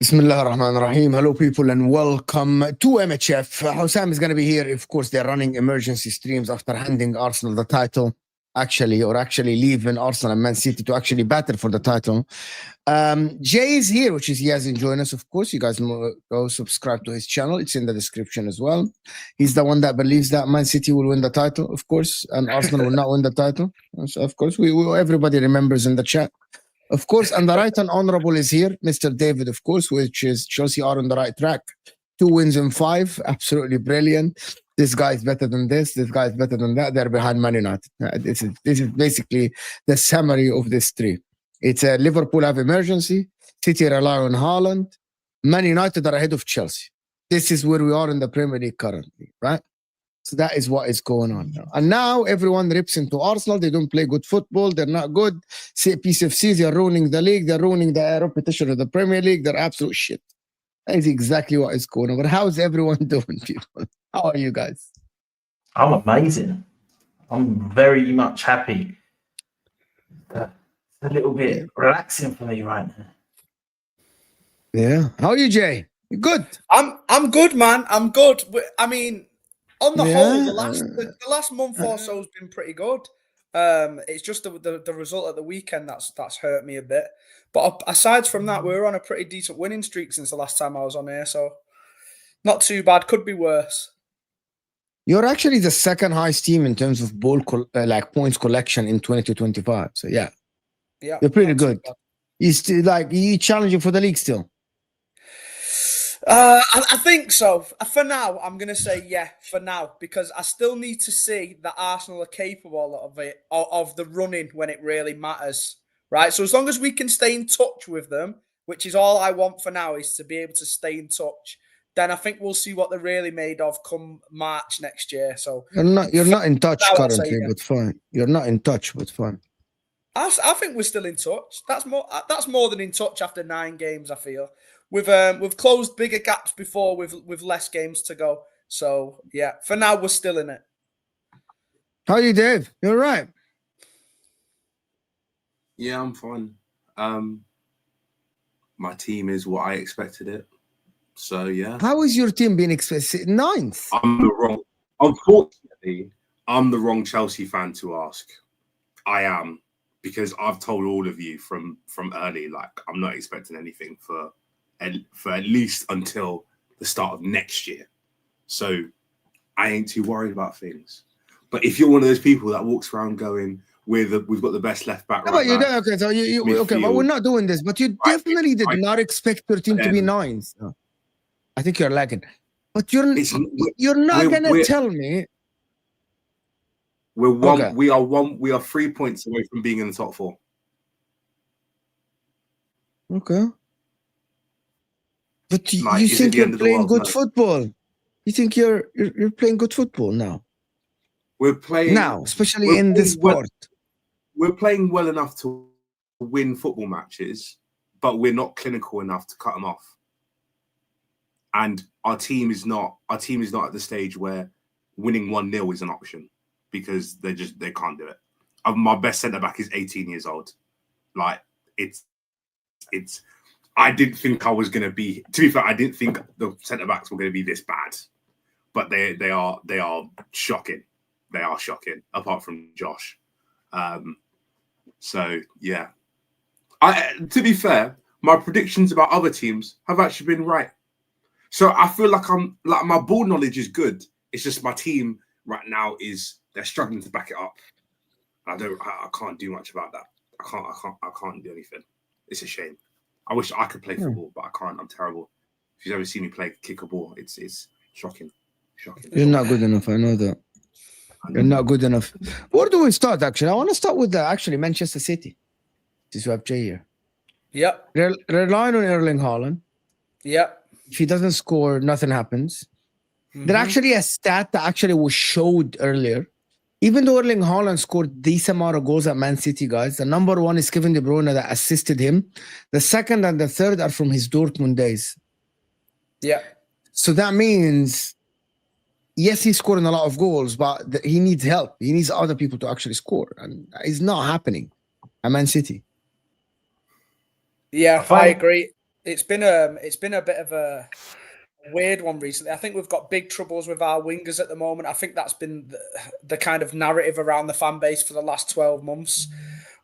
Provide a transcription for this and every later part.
Bismillah ar-Rahman ar-Rahim. Hello, people, and welcome to MHF. Hossam is going to be here. Of course, they're running emergency streams after handing Arsenal the title, actually leaving Arsenal and Man City to actually battle for the title. Jay is here, which is he hasn't joined us. Of course, you guys go subscribe to his channel. It's in the description as well. He's the one that believes that Man City will win the title, of course, and Arsenal will not win the title. So of course, everybody remembers in the chat. Of course, and the right and honorable is here, Mr. David, of course, which is Chelsea are on the right track. 2 wins in 5, absolutely brilliant. This guy is better than this guy is better than that. They're behind Man United. This is basically the summary of this three. It's Liverpool have emergency, City rely on Haaland, Man United are ahead of Chelsea. This is where we are in the Premier League currently, right? So that is what is going on now. And now everyone rips into Arsenal. They don't play good football. They're not good. PCFC, they're ruining the league. They're ruining the repetition of the Premier League. They're absolute shit. That is exactly what is going on. But how's everyone doing, people? How are you guys? I'm amazing. I'm very much happy. It's a little bit relaxing for me right now. Yeah. How are you, Jay? You good? I'm good, man. I'm good. I mean, on the whole, the last month or so has been pretty good. It's just the result at the weekend that's hurt me a bit. But aside from that, we're on a pretty decent winning streak since the last time I was on here, so not too bad. Could be worse. You're actually the second highest team in terms of points collection in 2025. So yeah, you're pretty good. You still you challenging for the league still? I think so. For now, I'm going to say yeah, for now, because I still need to see that Arsenal are capable of it, of the running when it really matters, right? So as long as we can stay in touch with them, which is all I want for now, is to be able to stay in touch, then I think we'll see what they're really made of come March next year. So you're not in touch currently, but fine. You're not in touch, but fine. I think we're still in touch. That's more than in touch after 9 games, I feel. We've closed bigger gaps before with less games to go. So yeah, for now we're still in it. How are you, Dave? You're right. Yeah, I'm fine. My team is what I expected it. So yeah. How is your team being expected? 9th. Unfortunately, I'm the wrong Chelsea fan to ask. I am, because I've told all of you from early, I'm not expecting anything for at least until the start of next year. So I ain't too worried about things. But if you're one of those people that walks around going, we've got the best left back right now. Okay, so okay, but we're not doing this. But you definitely did not expect your team to be 9th. I think you're lagging. But you're not we're- gonna tell me. We're one. Okay. We are 3 points away from being in the top 4. Okay. But Like, you is it think the you're end of the playing world? good No. football? You think you're playing good football now? We're playing Now, especially we're in this playing well- sport. We're playing well enough to win football matches, but we're not clinical enough to cut them off. And our team is not at the stage where winning 1-0 is an option, because they can't do it. My best centre back is 18 years old. Like, it's. I didn't think I was going to be. To be fair, I didn't think the centre backs were going to be this bad, but they are shocking. They are shocking. Apart from Josh, so yeah. To be fair, my predictions about other teams have actually been right. So I feel like my ball knowledge is good. It's just my team right now they're struggling to back it up. I can't do much about that. I can't do anything. It's a shame. I wish I could play football, but I can't. I'm terrible. If you've ever seen me kick a ball, it's shocking. Shocking. You're not good enough. I know that. You're not good enough. Where do we start, actually? I want to start with Manchester City. Since we have Jay here. Yep. Relying on Erling Haaland. Yep. If he doesn't score, nothing happens. There's actually a stat that actually was showed earlier. Even though Erling Haaland scored decent amount of goals at Man City, guys, the number one is Kevin De Bruyne that assisted him. The second and the third are from his Dortmund days. Yeah. So that means, yes, he's scoring a lot of goals, but he needs help. He needs other people to actually score. And it's not happening at Man City. Yeah, I agree. It's been a bit of a weird one recently. I think we've got big troubles with our wingers at the moment. I think that's been the kind of narrative around the fan base for the last 12 months.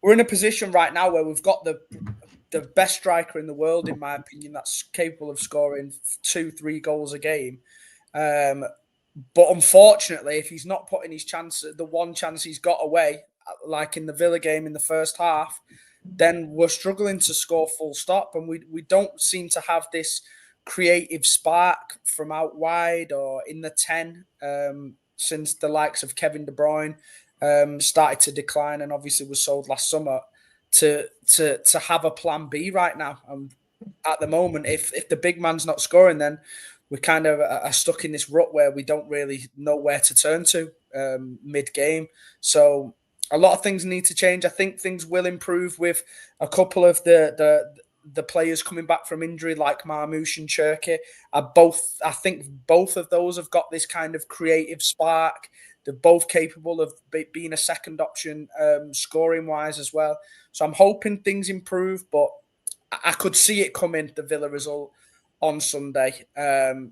We're in a position right now where we've got the best striker in the world, in my opinion, that's capable of scoring 2-3 goals a game. But unfortunately, if he's not putting his chance, the one chance he's got away, like in the Villa game in the first half, then we're struggling to score full stop. And we don't seem to have this creative spark from out wide or in the 10 since the likes of Kevin De Bruyne started to decline and obviously was sold last summer, to have a plan B right now. At the moment, if the big man's not scoring, then we kind of are stuck in this rut where we don't really know where to turn to mid-game. So a lot of things need to change. I think things will improve with a couple of the players coming back from injury, like Marmoush and Cherki. I think both of those have got this kind of creative spark. They're both capable of being a second option scoring-wise as well. So I'm hoping things improve, but I could see it coming, the Villa result on Sunday,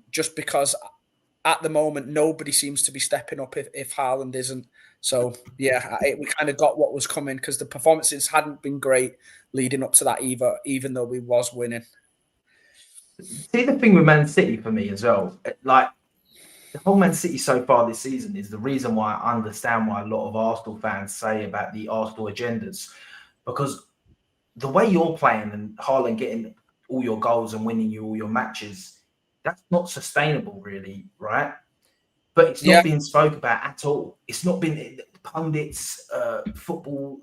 just because at the moment nobody seems to be stepping up if Haaland isn't. So yeah, we kind of got what was coming because the performances hadn't been great leading up to that either, even though we was winning. See, the thing with Man City for me as well, like the whole Man City so far this season is the reason why I understand why a lot of Arsenal fans say about the Arsenal agendas, because the way you're playing and Haaland getting all your goals and winning you all your matches, that's not sustainable, really, right? But it's not being spoke about at all. It's not been pundits, football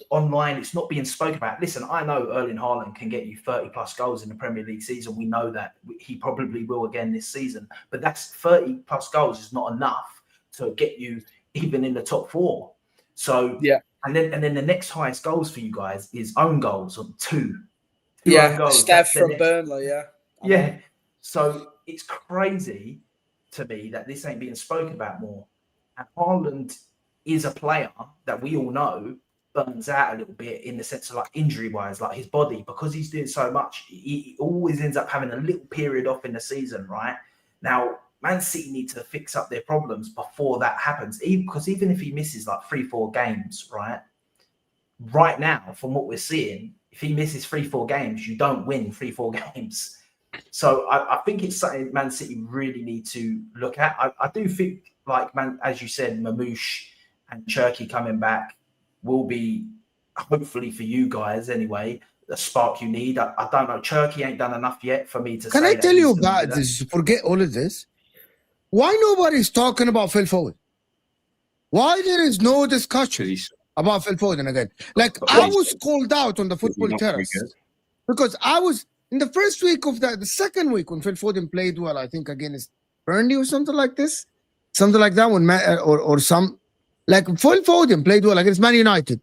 online. It's not being spoken about. Listen, I know Erling Haaland can get you 30 plus goals in the Premier League season. We know that he probably will again this season. But that's 30 plus goals is not enough to get you even in the top 4. So yeah. And then the next highest goals for you guys is own goals of 2. Yeah, goals. Steph from Burnley, yeah. Yeah. So it's crazy to me that this ain't being spoken about more. And Haaland is a player that we all know burns out a little bit in the sense of like injury-wise, like his body, because he's doing so much, he always ends up having a little period off in the season, right? Now, Man City need to fix up their problems before that happens. Because even if he misses like 3-4 games, right now, from what we're seeing, if he misses 3-4 games, you don't win 3-4 games. So I think it's something Man City really need to look at. I do think, like, as you said, Marmoush and Cherki coming back will be, hopefully for you guys anyway, the spark you need. I don't know. Cherki ain't done enough yet for me to say. Can I tell you about this? Forget all of this. why nobody's talking about Phil Foden? Why there is no discussion He's- about Phil Foden again? Like, But I he's- was called out on the Is he football not very terrace good? because I was in the first week of the second week when Phil Foden played well, I think against Burnley or something like this, something like that. Or some like Phil Foden played well against Man United,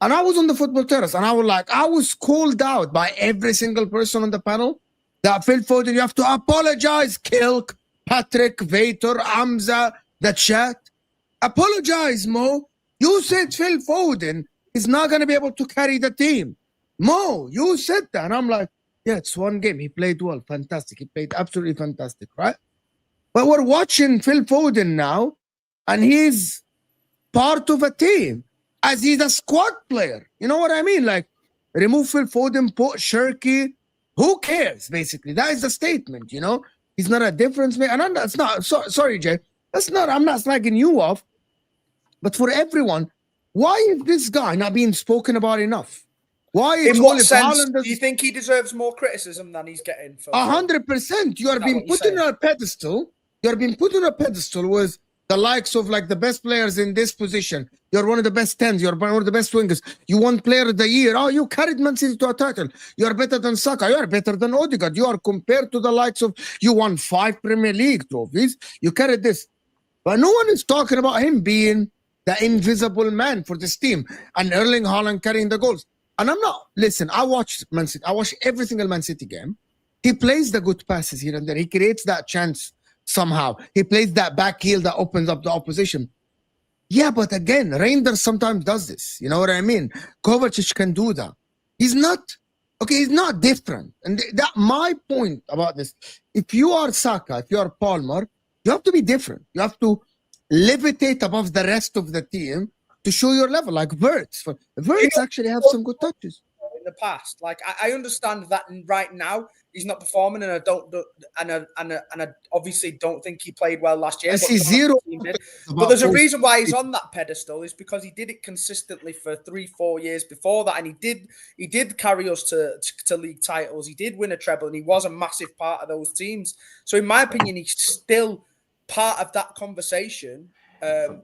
and I was on the football terrace, and I was called out by every single person on the panel that Phil Foden, you have to apologize, Kilk, Patrick, Vator, Amza, the chat. Apologize, Mo. You said Phil Foden is not going to be able to carry the team. Mo, you said that. And I'm like, yeah, it's one game. He played well. Fantastic. He played absolutely fantastic, right? But we're watching Phil Foden now, and he's part of a team as he's a squad player. You know what I mean? Like, remove Phil Foden, put Shirky. Who cares, basically? That is the statement, you know? He's not a difference maker. And that's not, sorry, Jay. I'm not slagging you off. But for everyone, why is this guy not being spoken about enough? Why? In what sense Haaland do you think he deserves more criticism than he's getting? For 100%. You are that being what you're put on saying? a pedestal. You are being put on a pedestal with the likes of like the best players in this position. You're one of the best 10s. You're one of the best wingers. You won player of the year. Oh, you carried Man City to a title. You are better than Saka. You are better than Odegaard. You are compared to the likes of, you won 5 Premier League trophies. You carried this. But no one is talking about him being the invisible man for this team and Erling Haaland carrying the goals. And I'm not, listen, I watched Man City. I watched every single Man City game. He plays the good passes here and there. He creates that chance somehow. He plays that back heel that opens up the opposition. Yeah, but again, Reinders sometimes does this. You know what I mean? Kovacic can do that. He's not, okay, he's not different. And that my point about this, if you are Saka, if you are Palmer, you have to be different. You have to levitate above the rest of the team to show your level, like Wirtz. Wirtz actually have some good touches in the past. Like I understand that right now he's not performing, and I obviously don't think he played well last year. I see zero. But there's a reason why he's on that pedestal, is because he did it consistently for 3-4 years before that, and he did carry us to league titles. He did win a treble, and he was a massive part of those teams. So in my opinion, he's still part of that conversation.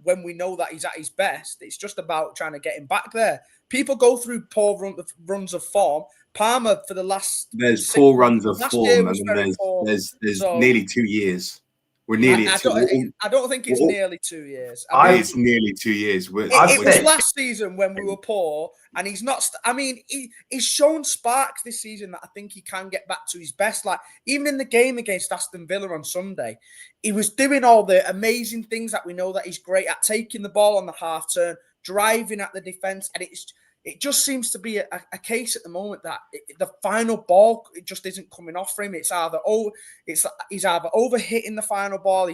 When we know that he's at his best, it's just about trying to get him back there. People go through poor runs of form. Palmer for the last poor runs of form, and there's nearly 2 years. We're nearly I don't think it's nearly 2 years. It's nearly 2 years. It was last season when we were poor, and he's not. He's shown sparks this season that I think he can get back to his best. Like even in the game against Aston Villa on Sunday, he was doing all the amazing things that we know that he's great at, taking the ball on the half turn, driving at the defense, and it just seems to be a case at the moment that the final ball, it just isn't coming off for him. He's either overhitting the final ball.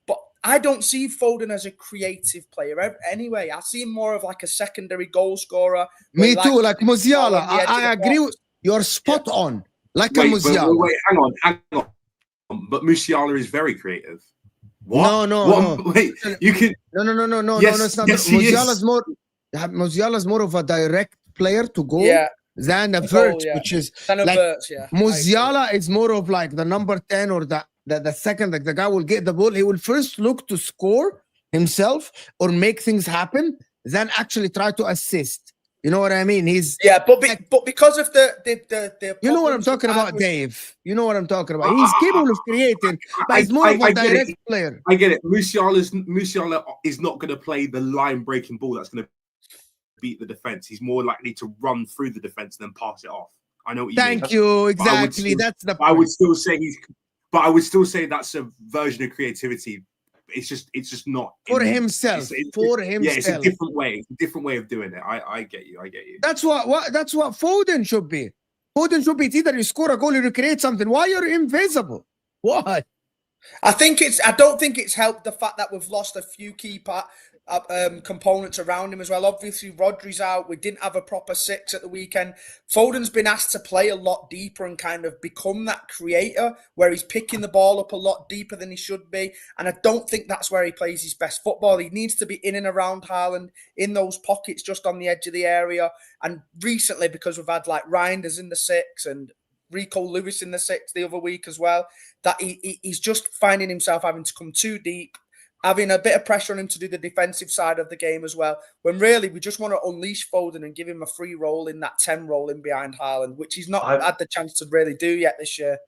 But I don't see Foden as a creative player anyway. I see him more of like a secondary goal scorer. Me too, like Musiala. I agree with you're spot on. Like a Musiala. Wait, hang on. But Musiala is very creative. What? No. Wait, you can. No. Yes, It's not. yes, Musiala's more of a direct player to goal than a Wirtz, which is like Musiala is more of like the number 10 or the second. Like the guy will get the ball, he will first look to score himself or make things happen, then actually try to assist. You know what I mean? But because of the you know what I'm talking about, Dave. You know what I'm talking about. He's capable of creating, but he's more of a direct player. I get it. Musiala is not going to play the line breaking ball that's going to beat the defense. He's more likely to run through the defense and then pass it off. I know what you mean. Thank you. Exactly. That's the point. I would still say that's a version of creativity. It's just not for himself. Yeah, it's a different way. It's a different way of doing it. I get you. That's what Foden should be. Foden should be. It's either you score a goal or you create something. Why are you invisible? What? I don't think it's helped the fact that we've lost a few key components around him as well. Obviously, Rodri's out. We didn't have a proper 6 at the weekend. Foden's been asked to play a lot deeper and kind of become that creator where he's picking the ball up a lot deeper than he should be. And I don't think that's where he plays his best football. He needs to be in and around Haaland, in those pockets just on the edge of the area. And recently, because we've had like Reinders in the 6 and Rico Lewis in the 6 the other week as well, that he's just finding himself having to come too deep, having a bit of pressure on him to do the defensive side of the game as well, when really we just want to unleash Foden and give him a free role in that 10 role in behind Haaland, which he's not had the chance to really do yet this year.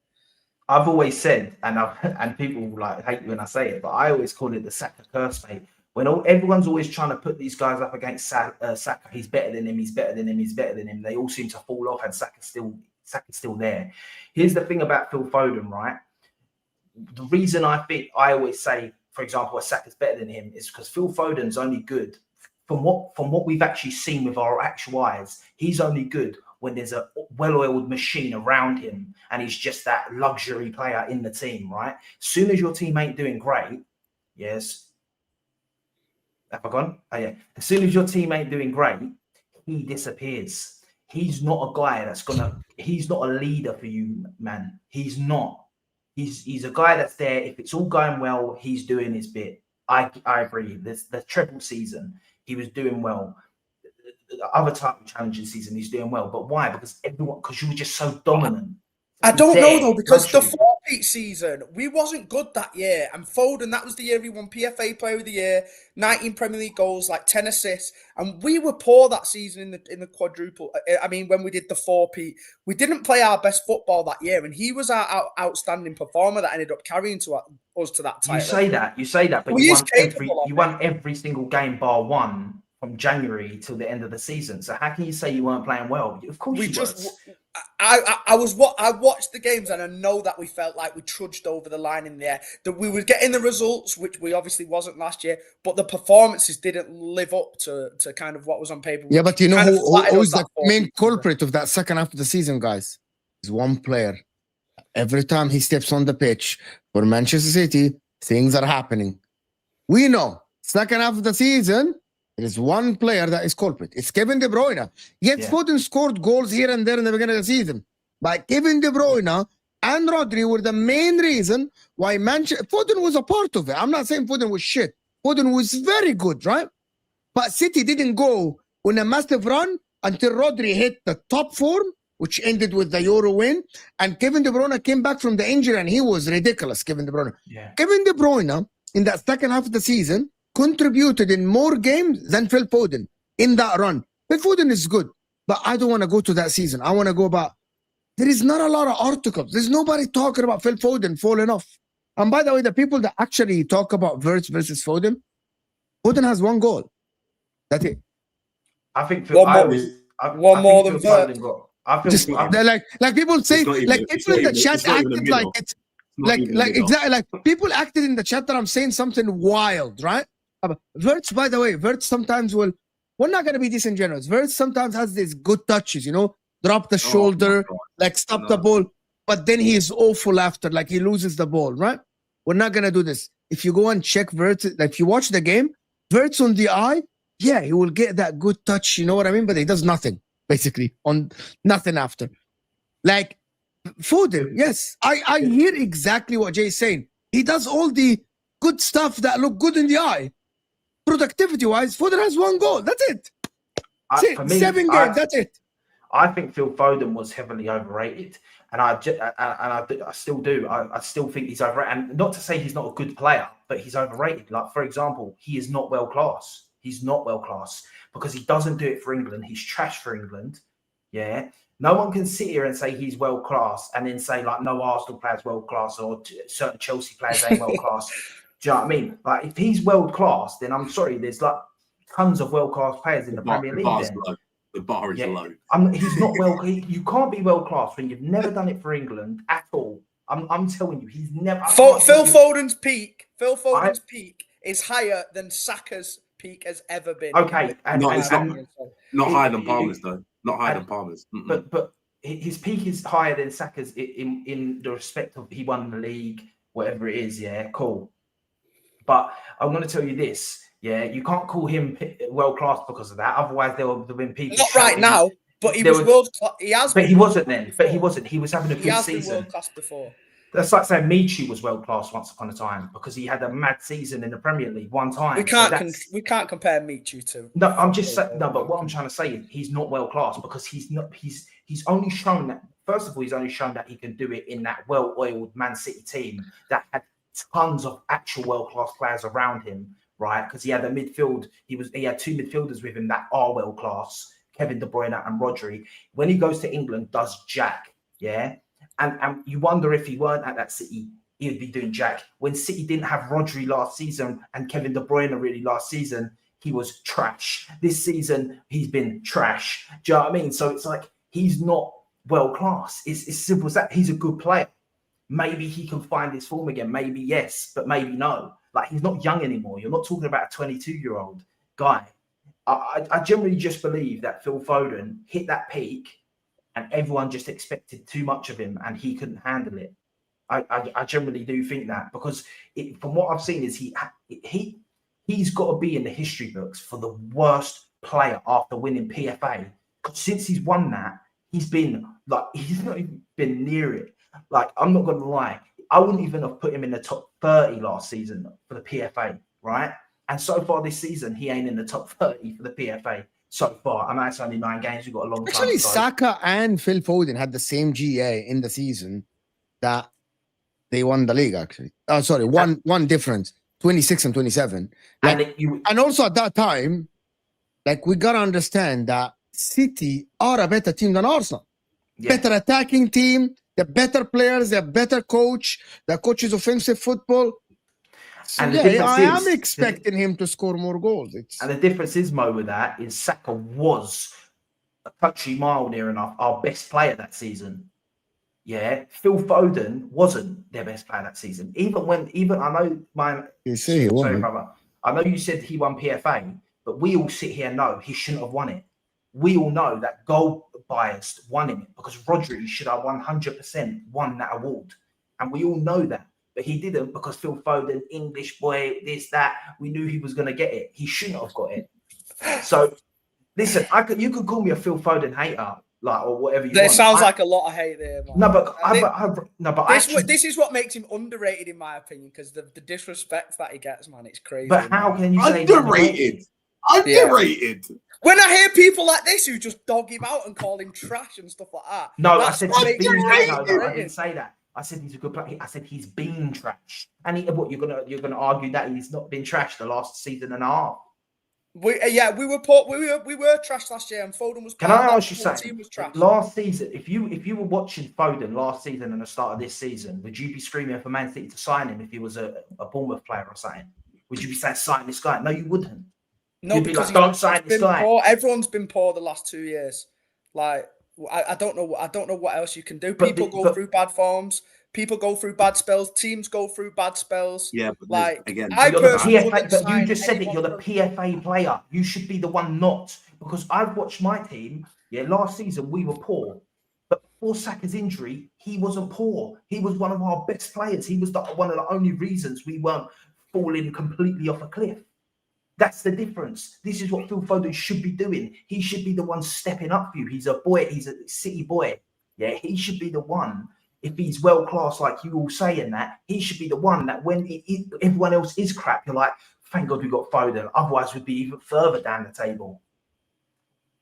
I've always said, and people like hate me when I say it, but I always call it the Saka curse, mate. When everyone's always trying to put these guys up against Saka, he's better than him, he's better than him, he's better than him. They all seem to fall off, and Saka's still there. Here's the thing about Phil Foden, right? The reason I always say, for example, Saka's better than him is because Phil Foden's only good from what we've actually seen with our actual eyes. He's only good when there's a well-oiled machine around him and he's just that luxury player in the team, right? As soon as your team ain't doing great, yes. Have I gone? Oh, yeah. As soon as your team ain't doing great, he disappears. He's not a guy he's not a leader for you, man. He's not. He's a guy that's there. If it's all going well, he's doing his bit. I agree. The treble season, he was doing well. The other type of challenging season, he's doing well. But why? Because you were just so dominant. I don't know though, because the 4-peat season, we wasn't good that year. And Foden, that was the year he won PFA Player of the Year, 19 Premier League goals, like 10 assists. And we were poor that season in the quadruple. I mean, when we did the 4-peat, we didn't play our best football that year. And he was our outstanding performer that ended up carrying us to that title. You say that, but you won every single game bar one from January till the end of the season. So how can you say you weren't playing well? Of course you were. I watched the games and I know that we felt like we trudged over the line in there, that we were getting the results, which we obviously wasn't last year, but the performances didn't live up to kind of what was on paper. Yeah, but you know who's the main culprit of that second half of the season, guys? Is one player. Every time he steps on the pitch for Manchester City, things are happening. We know second half of the season, there is one player that is culprit. It's Kevin De Bruyne. Yet Foden scored goals here and there in the beginning of the season. But Kevin De Bruyne and Rodri were the main reason why Foden was a part of it. I'm not saying Foden was shit. Foden was very good, right? But City didn't go on a massive run until Rodri hit the top form, which ended with the Euro win. And Kevin De Bruyne came back from the injury and he was ridiculous, Kevin De Bruyne. Yeah. Kevin De Bruyne, in that second half of the season, contributed in more games than Phil Foden in that run. Phil Foden is good, but I don't want to go to that season. I want to go about, there is not a lot of articles. There's nobody talking about Phil Foden falling off. And by the way, the people that actually talk about Wirtz versus Foden has one goal. That's it. I think one more than Wirtz. Like people say, like people in the chat acted like it's exactly like people acted in the chat that I'm saying something wild, right? Wirtz, by the way, Wirtz sometimes we're not going to be disingenuous. Wirtz sometimes has these good touches, drop the shoulder, stop the ball, but then he is awful after, like he loses the ball, right? We're not going to do this. If you go and check Wirtz, like if you watch the game, Wirtz on the eye, yeah, he will get that good touch, you know what I mean? But he does nothing, basically, on nothing after. Like Foden, yes, I hear exactly what Jay's saying. He does all the good stuff that look good in the eye. Productivity-wise, Foden has one goal. That's it. 7 games. That's it. I think Phil Foden was heavily overrated, and I still do. I still think he's overrated. And not to say he's not a good player, but he's overrated. Like, for example, he is not world class. He's not world class because he doesn't do it for England. He's trash for England. Yeah. No one can sit here and say he's world class and then say like no Arsenal players world class or certain Chelsea players ain't world class. Do you know what I mean? Like if he's world class, then I'm sorry, there's like tons of world class players in the Premier League. The bar is low. He's not you can't be world class when you've never done it for England at all. I'm telling you, he's never. Phil Foden's peak is higher than Saka's peak has ever been. Okay, not higher than Palmer's though. Not higher than Palmer's. But his peak is higher than Saka's in the respect of he won the league, whatever it is. Yeah, cool. But I'm going to tell you this. Yeah, you can't call him world class because of that. Otherwise, there would have been people. Not right now, but he was world class. He has. But he wasn't then. But he wasn't. He was having a good season. He has been world class before. That's like saying Michu was world class once upon a time because he had a mad season in the Premier League one time. We can't compare Michu to. No, I'm just saying. No, but what I'm trying to say is he's not world class because he's not. He's only shown that first of all, he's only shown that he can do it in that well-oiled Man City team that had tons of actual world-class players around him, right? Because he had a midfield. He had two midfielders with him that are world-class, Kevin De Bruyne and Rodri. When he goes to England, does jack, yeah? And you wonder if he weren't at that City, he would be doing jack. When City didn't have Rodri last season and Kevin De Bruyne really last season, he was trash. This season, he's been trash. Do you know what I mean? So it's like, he's not world-class. It's simple as that. He's a good player. Maybe he can find his form again. Maybe yes, but maybe no. Like, he's not young anymore. You're not talking about a 22-year-old guy. I generally just believe that Phil Foden hit that peak and everyone just expected too much of him and he couldn't handle it. I generally do think that, because from what I've seen is he's got to be in the history books for the worst player after winning PFA. Because since he's won that, he's not even been near it. Like, I'm not going to lie, I wouldn't even have put him in the top 30 last season for the PFA, right? And so far this season, he ain't in the top 30 for the PFA so far. I know it's only 9 games. We've got a long time. Actually, Saka and Phil Foden had the same GA in the season that they won the league, actually. Oh, sorry, one difference, 26 and 27. Like, and also at that time, like, we got to understand that City are a better team than Arsenal. Yeah. Better attacking team, the better players, the better coach, the coach is offensive football. So and I am expecting him to score more goals. And the difference is, Mo, with that is Saka was a country mile near enough our best player that season. Yeah, Phil Foden wasn't their best player that season. Even I know sorry, brother. I know you said he won PFA, but we all sit here and know he shouldn't have won it. We all know that goal biased won him because Rodri should have 100% won that award, and we all know that. But he didn't because Phil Foden, English boy, this, that. We knew he was going to get it. He shouldn't have got it. So, listen, you could call me a Phil Foden hater, like, or whatever you want. There sounds like a lot of hate there, man. This is what makes him underrated, in my opinion, because the disrespect that he gets, man, it's crazy. But how can you say underrated? Underrated. Yeah. When I hear people like this who just dog him out and call him trash and stuff like that. No, I said I didn't say that. I said he's a good player. I said he's been trash. And you're gonna argue that he's not been trash the last season and a half? We were trash last year, and Foden was. Can I ask you something? Last season, if you were watching Foden last season and the start of this season, would you be screaming for Man City to sign him if he was a Bournemouth player or something? Would you be saying sign this guy? No, you wouldn't. No, you'd because be like, don't sign this guy. Poor. Everyone's been poor the last 2 years. Like, I don't know what else you can do. People go through bad forms. People go through bad spells. Teams go through bad spells. Yeah, but like again, I personally but you just said that you're the PFA player. You should be the one not, because I've watched my team. Yeah, last season we were poor, but before Saka's injury, he wasn't poor. He was one of our best players. He was one of the only reasons we weren't falling completely off a cliff. That's the difference. This is what Phil Foden should be doing. He should be the one stepping up for you. He's a boy. He's a City boy. Yeah, he should be the one. If he's world class, like you all saying that, he should be the one that when everyone else is crap, you're like, thank God we got Foden. Otherwise, we'd be even further down the table.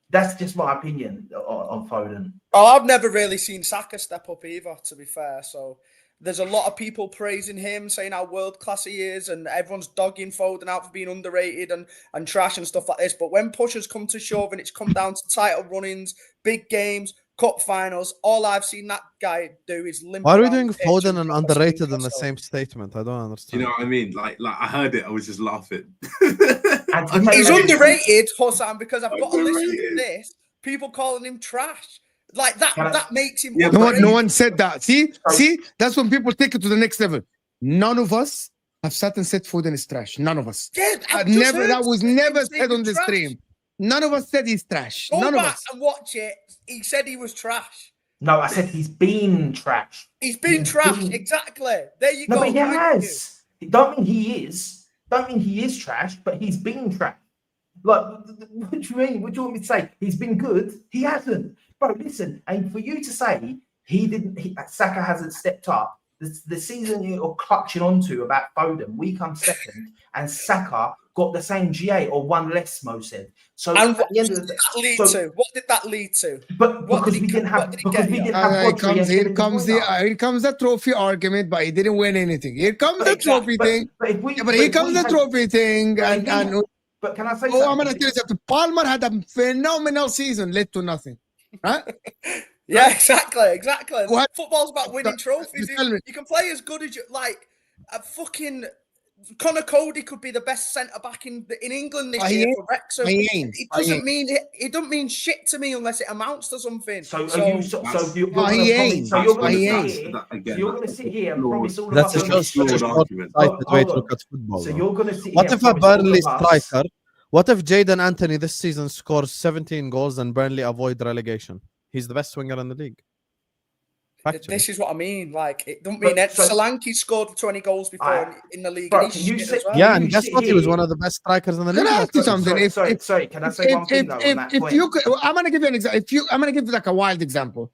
That's just my opinion on Foden. Oh, I've never really seen Saka step up either, to be fair. So there's a lot of people praising him, saying how world class he is, and everyone's dogging Foden out for being underrated and trash and stuff like this. But when push has come to shove and it's come down to title run-ins, big games, cup finals, all I've seen that guy do is limp. Why are we doing Foden and underrated in the same statement? I don't understand. Do you know what I mean? Like I heard it, I was just laughing. He's underrated, Hossan, because I've got to listen to this. People calling him trash. Like that makes him. Yeah, no one said that. See, that's when people take it to the next level. None of us have sat and said Foden is trash. None of us. Yeah, that was never said on the stream. None of us said he's trash. Go None back of us. and watch it. He said he was trash. No, I said he's been trash. He's been trash. Exactly. There you go. No, but he has. Don't mean he is. Don't mean he is trash, but he's been trash. Like, what do you mean? What do you want me to say? He's been good. He hasn't. Bro, listen. And for you to say Saka hasn't stepped up, The season you're clutching onto about Foden, we come second, and Saka got the same GA or one less, Mo said. So And at what the end did of the day, that lead to? What did that lead to? but What because did we he- didn't have what did he because get we you? didn't have Rodri and here Kevin De comes Bruyne. here comes the trophy argument, but he didn't win anything. Here comes the trophy thing. But if we, Yeah, but here comes the trophy thing, but if and we- but can I say oh, I'm something? gonna tell you something. Palmer had a phenomenal season, led to nothing. Right? Yeah, exactly. What? Football's about winning trophies. Tell me. You can play as good as you like. A fucking Connor Cody could be the best centre back in England this But he year ain't. for Wrexham. He ain't. It But he doesn't ain't. mean it doesn't mean shit to me unless it amounts to something. So you're But he ain't. so you're But going he to ain't. sit here. Again, So you're going to sit here and promise all of That's us. a That's just a flawed short argument. sighted way to Hold look at football. So though. you're going to sit What here if and a promise all Burnley of us- striker? What if Jaden Anthony this season scores 17 goals and Burnley avoid relegation? He's the best winger in the league. Factually. This is what I mean. Like, it don't But mean it. so- Solanke scored 20 goals before in the league. Bro, and he's can you shit say- as well. Yeah, you and guess sit what? He was here- one of the best strikers in the league. Can I last ask you season. something? Sorry, can I say one thing though on that if point? you could, I'm gonna give you an example. I'm gonna give you like a wild example.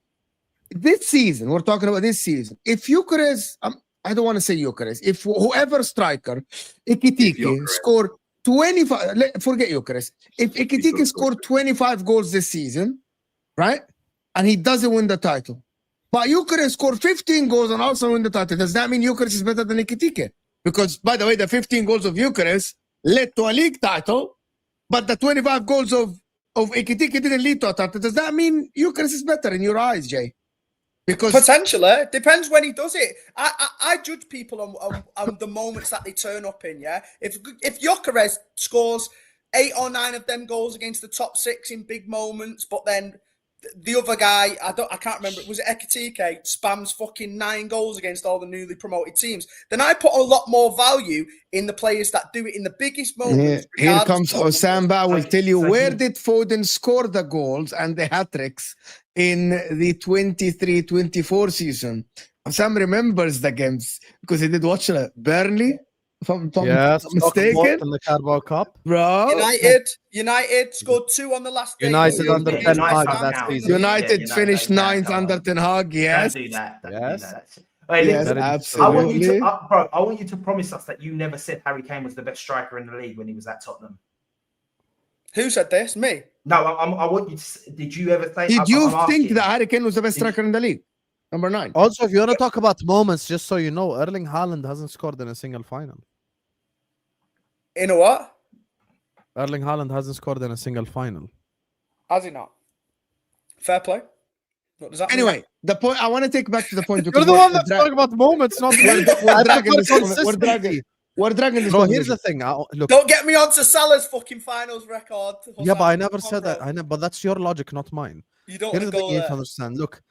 This season, we're talking about this season. If Eucharist, I don't want to say Eucharist. If whoever striker, Ikitike, Gyökeres. scored 25, forget Eucharist. If Ikitike scored 25 goals this season, right, and he doesn't win the title, but Eucharist scored 15 goals and also win the title, does that mean Eucharist is better than Ikitike? Because, by the way, the 15 goals of Eucharist led to a league title, but the 25 goals of Ikitike didn't lead to a title. Does that mean Eucharist is better in your eyes, Jay? Because Potentially, depends when he does it. I judge people on the moments that they turn up in. Yeah, if Gyökeres scores 8 or 9 of them goals against the top 6 in big moments, but then the other guy, I can't remember, was it Ekitike, spams fucking 9 goals against all the newly promoted teams, then I put a lot more value in the players that do it in the biggest moments. here regardless comes of what Osamba will tell you so where he- did Foden score the goals and the hat-tricks in the 23-24 season. Osam remembers the games because he did watch Burnley, if I'm not Yes, mistaken. in the Carabao Cup. Bro. United scored 2 on the last day. United under Yeah, 10 United Hag don't that count. season. United Yeah, finished don't count, 9th come under on. Ten Hag, yes. Don't do that. Don't Yes. do that. Hey, Yes, listen, absolutely. I want you to, bro. I want you to promise us that you never said Harry Kane was the best striker in the league when he was at Tottenham. Who said this? Me. No, I want you to. Did you ever say? Did you I'm think asking. that Harry Kane was the best Did- striker in the league? Number 9. Also, if you want to talk about moments, just so you know, Erling Haaland hasn't scored in a single final. In a what? Erling Haaland hasn't scored in a single final. Has he not? Fair play. What does that mean? Anyway, the point I want to take back to the point. You're because the we're- one we're that's dra- talking about moments, not me. we're I dragging prefer this conver- consistency. we're dragging this Bro, here's the conversation. thing. Look, Don't get me onto Salah's fucking finals record. yeah, but I Hossam. never Come on, said that. bro. But that's your logic, not mine. You don't Here's want the to thing go you have to there. understand. Look,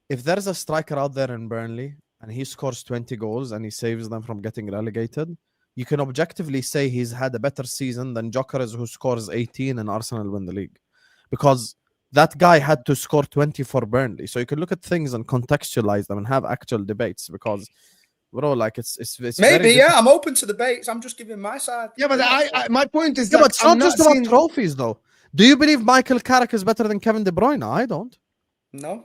if there's a striker out there in Burnley and he scores 20 goals and he saves them from getting relegated, you can objectively say he's had a better season than Gyökeres, who scores 18 and Arsenal win the league. Because that guy had to score 20 for Burnley. So you can look at things and contextualize them and have actual debates. Because, bro, like it's Maybe, very yeah. I'm open to debates. I'm just giving my side. Yeah, but my point is Yeah, that but it's I'm not just seeing- about trophies, though. Do you believe Michael Carrick is better than Kevin De Bruyne? I don't. No.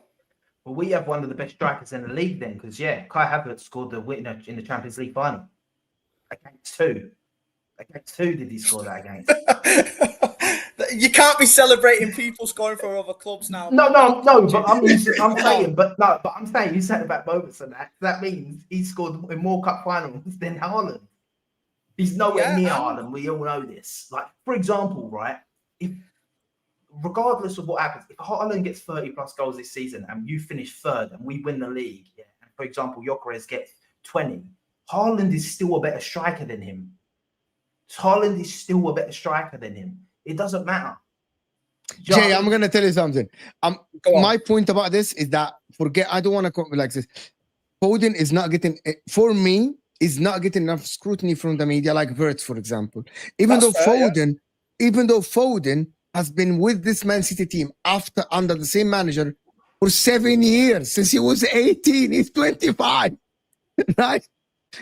Well, we have one of the best strikers in the league then, because Kai Havertz scored the winner in the Champions League final. Against who? Against who did he score that against? You can't be celebrating people scoring for other clubs now. No, but I'm saying you said about moments and that. That means he scored in more cup finals than Haaland. He's nowhere Yeah, near and- Haaland. We all know this. Like, for example, right? If regardless of what happens, if Haaland gets 30 plus goals this season and you finish 3rd and we win the league, yeah, and for example, Gyökeres gets 20, Haaland is still a better striker than him. Haaland is still a better striker than him. It doesn't matter. Jay, I'm gonna tell you something. Go on. My point about this is that I don't want to like this. Foden is not getting, for me, is not getting enough scrutiny from the media, like Wirtz, for example. Even That's fair, though Foden has been with this Man City team under the same manager for 7 years, since he was 18. He's 25, right?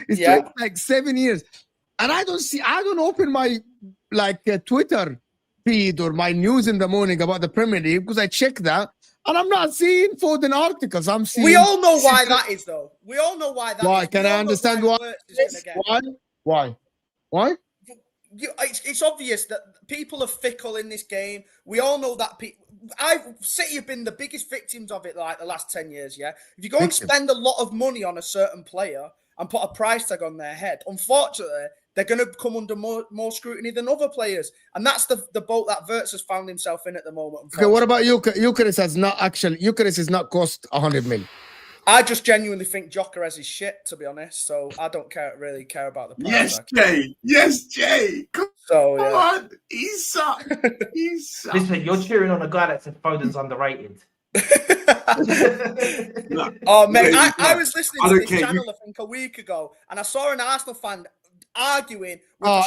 It's Yeah. like 7 years, and I don't open my Twitter feed or my news in the morning about the Premier League because I check that And I'm not seeing Foden articles. I'm seeing. We all know why that is, though. We all know why that Why? is. Can We I all know understand why? Wirtz is gonna get. Why? Why? Why? It's obvious that people are fickle in this game. We all know that. City have been the biggest victims of it like the last 10 years. Yeah, if you go and spend a lot of money on a certain player and put a price tag on their head, unfortunately, they're going to come under more scrutiny than other players, and that's the boat that Wirtz has found himself in at the moment. Okay, what about Eucharist? Eucharist is not cost 100 million. I just genuinely think Gyökeres is shit, to be honest. So I don't really care about the price tag. Jay. Yes, Jay. Come on. He's sucked. Listen, you're cheering on a guy that said Foden's underrated. Oh, mate, I was listening to this channel, I think, a week ago, and I saw an Arsenal fan arguing.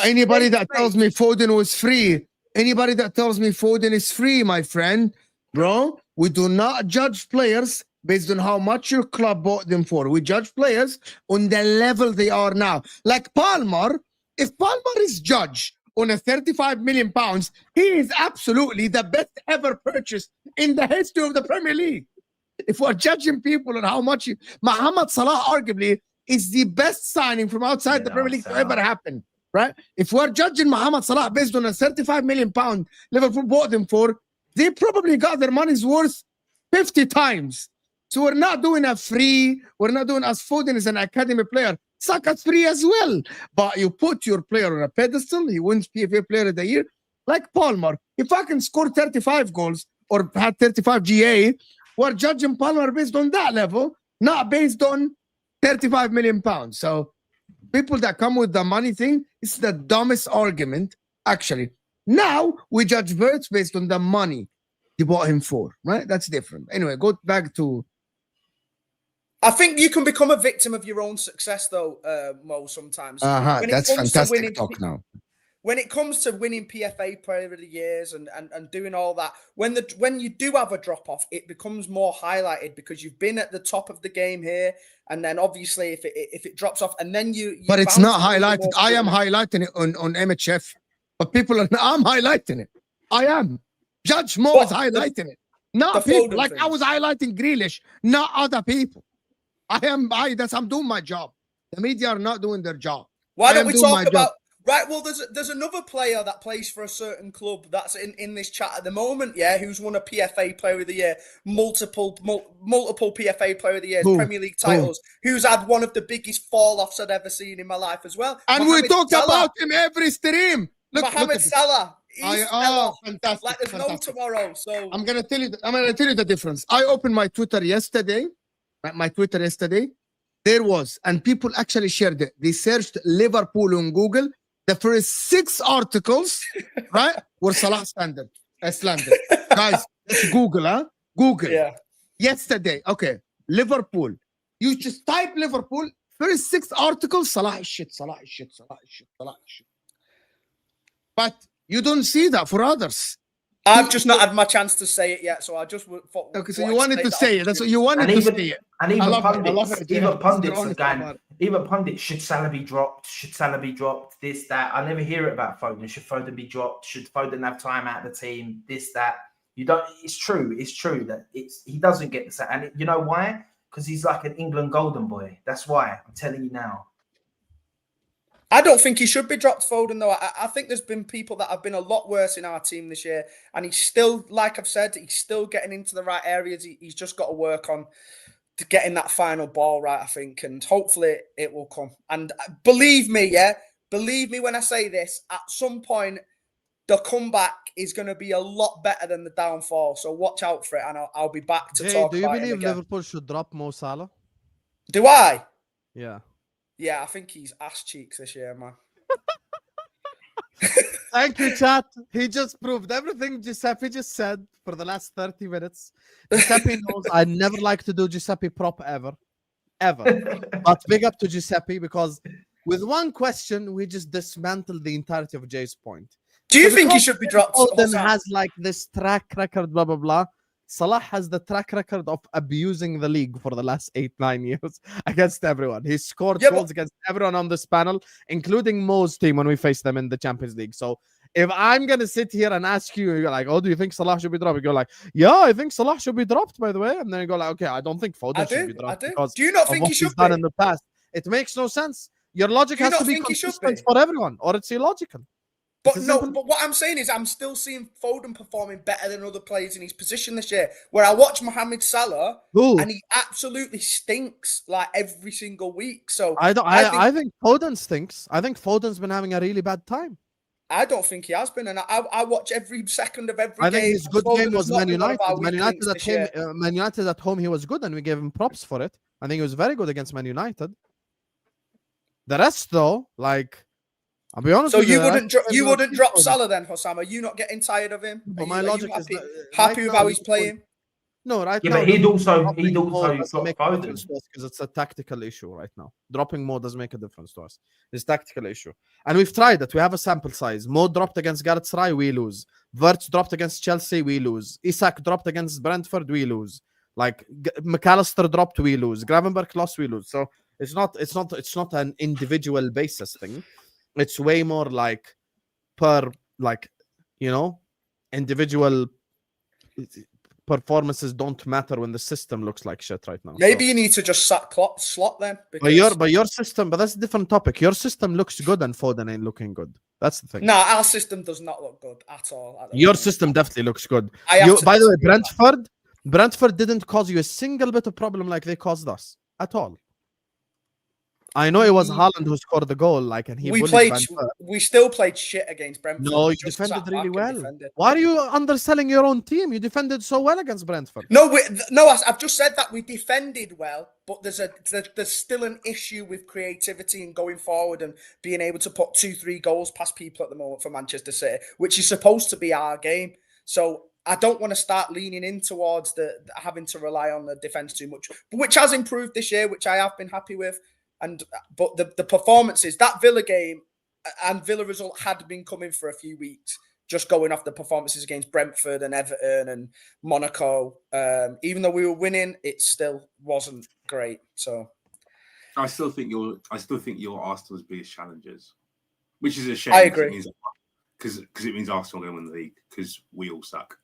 Anybody that tells me Foden was free, anybody that tells me Foden is free, my friend, bro, we do not judge players based on how much your club bought them for. We judge players on the level they are now. Like Palmer, if Palmer is judged on a 35 million pounds, he is absolutely the best ever purchase in the history of the Premier League. If we're judging people on how much Mohamed Salah arguably is the best signing from outside the Premier League to ever happen, right? If we're judging Mohamed Salah based on a 35 million pound Liverpool bought them for, they probably got their money's worth 50 times. So we're not doing a free. We're not doing as Foden is an academy player. Saka's free as well. But you put your player on a pedestal. He wins PFA Player of the Year. Like Palmer. If I can score 35 goals or had 35 GA, we're judging Palmer based on that level, not based on 35 million pounds. So people that come with the money thing, it's the dumbest argument, actually. Now we judge Wirtz based on the money you bought him for, right? That's different. Anyway, go back to... I think you can become a victim of your own success, though, Mo, sometimes. That's fantastic talk now. When it comes to winning PFA Player of the Years and doing all that, when you do have a drop-off, it becomes more highlighted because you've been at the top of the game here, and then obviously if it drops off, and then you but it's not highlighted. I am highlighting it on MHF, but people are... I'm highlighting it. I am. Judge Mo is highlighting it. Not people. Like I was highlighting Grealish, not other people. I'm doing my job. The media are not doing their job. Why don't we talk about... Right, well, there's another player that plays for a certain club that's in this chat at the moment, yeah, who's won a PFA Player of the Year, multiple PFA Player of the Year, Premier League titles, who's had one of the biggest fall-offs I've ever seen in my life as well. And we talk about him every stream. Mohamed Salah. Fantastic. Like there's no tomorrow. So I'm gonna tell you the difference. I opened my Twitter yesterday. There was, and people actually shared it. They searched Liverpool on Google. The first 6 articles, right, were Salah slander. Guys, let's Google, Google. Yeah. Yesterday, okay, Liverpool. You just type Liverpool. First 6 articles, Salah is shit. But you don't see that for others. I've just not had my chance to say it yet, so I just thought... Okay, so you wanted to say it. That's what you wanted to say it. And even pundits are going, even pundits, should Salah be dropped? Should Salah be dropped? This, that. I never hear it about Foden. Should Foden be dropped? Should Foden have time out of the team? This, that. You don't... It's true that he doesn't get the same. And you know why? Because he's like an England golden boy. That's why. I'm telling you now. I don't think he should be dropped, Foden, though. I think there's been people that have been a lot worse in our team this year. And he's still, like I've said, he's still getting into the right areas. He's just got to work on to getting that final ball right, I think. And hopefully it will come. And believe me when I say this, at some point, the comeback is going to be a lot better than the downfall. So watch out for it. And I'll be back to talk about it. Do you believe Liverpool should drop Mo Salah? Do I? Yeah. Yeah, I think he's ass cheeks this year, man. Thank you, chat. He just proved everything Giuseppe just said for the last 30 minutes. Giuseppe knows I never like to do Giuseppe prop ever. But big up to Giuseppe because with one question, we just dismantled the entirety of Jay's point. Do you think he should be dropped? Foden has like this track record, blah, blah, blah. Salah has the track record of abusing the league for the last 8-9 years against everyone. He scored goals against everyone on this panel, including Mo's team when we faced them in the Champions League. So if I'm gonna sit here and ask you, you're like, "Oh, do you think Salah should be dropped?" You go like, "Yeah, I think Salah should be dropped." By the way, and then you go like, "Okay, I don't think Foden should be dropped because Do you not of think what he he's should done be? in the past." It makes no sense. Your logic Do you has to not be think he should consistent be? for everyone, or it's illogical. But It's no, simple. but what I'm saying is I'm still seeing Foden performing better than other players in his position this year. Where I watch Mohamed Salah Who? and he absolutely stinks like every single week. So I don't. I think I think Foden stinks. I think Foden's been having a really bad time. I don't think he has been, and I watch every second of every I game. think his good Foden game has was not Man been one of United. our Man weak United links at this home. year. Man United at home, he was good, and we gave him props for it. I think he was very good against Man United. The rest, though, like, I'll be honest So with you, you wouldn't drop Salah then, Hossam? Are you not getting tired of him? But Are my you logic is happy, that, happy right with now, how he's playing? No, right Yeah, now. but he'd also dropping more doesn't drop make a difference Foden. to us because it's a tactical issue right now. Dropping more doesn't make a difference to us. It's a tactical issue. And we've tried it. We have a sample size. Mo dropped against Galatasaray, we lose. Wirtz dropped against Chelsea, we lose. Isak dropped against Brentford, we lose. Like McAllister dropped, we lose. Gravenberg lost, we lose. So it's not an individual basis thing. It's way more like per, like, you know, individual performances don't matter when the system looks like shit right now. Maybe you need to just sack Slot then. But your system, but that's a different topic. Your system looks good and Foden ain't looking good. That's the thing. No, our system does not look good at all. Your system definitely looks good. By the way, Brentford didn't cause you a single bit of problem like they caused us at all. I know it was Haaland who scored the goal, like, and we still played shit against Brentford. No, you defended really well. Why are you underselling your own team? You defended so well against Brentford. No, I've just said that we defended well, but there's still an issue with creativity and going forward and being able to put 2-3 goals past people at the moment for Manchester City, which is supposed to be our game. So I don't want to start leaning in towards the having to rely on the defense too much, which has improved this year, which I have been happy with. But the performances, that Villa game and Villa result had been coming for a few weeks, just going off the performances against Brentford and Everton and Monaco. Even though we were winning, it still wasn't great. So I still think you're Arsenal's biggest challengers, which is a shame. I agree. Because it means Arsenal are going to win the league because we all suck.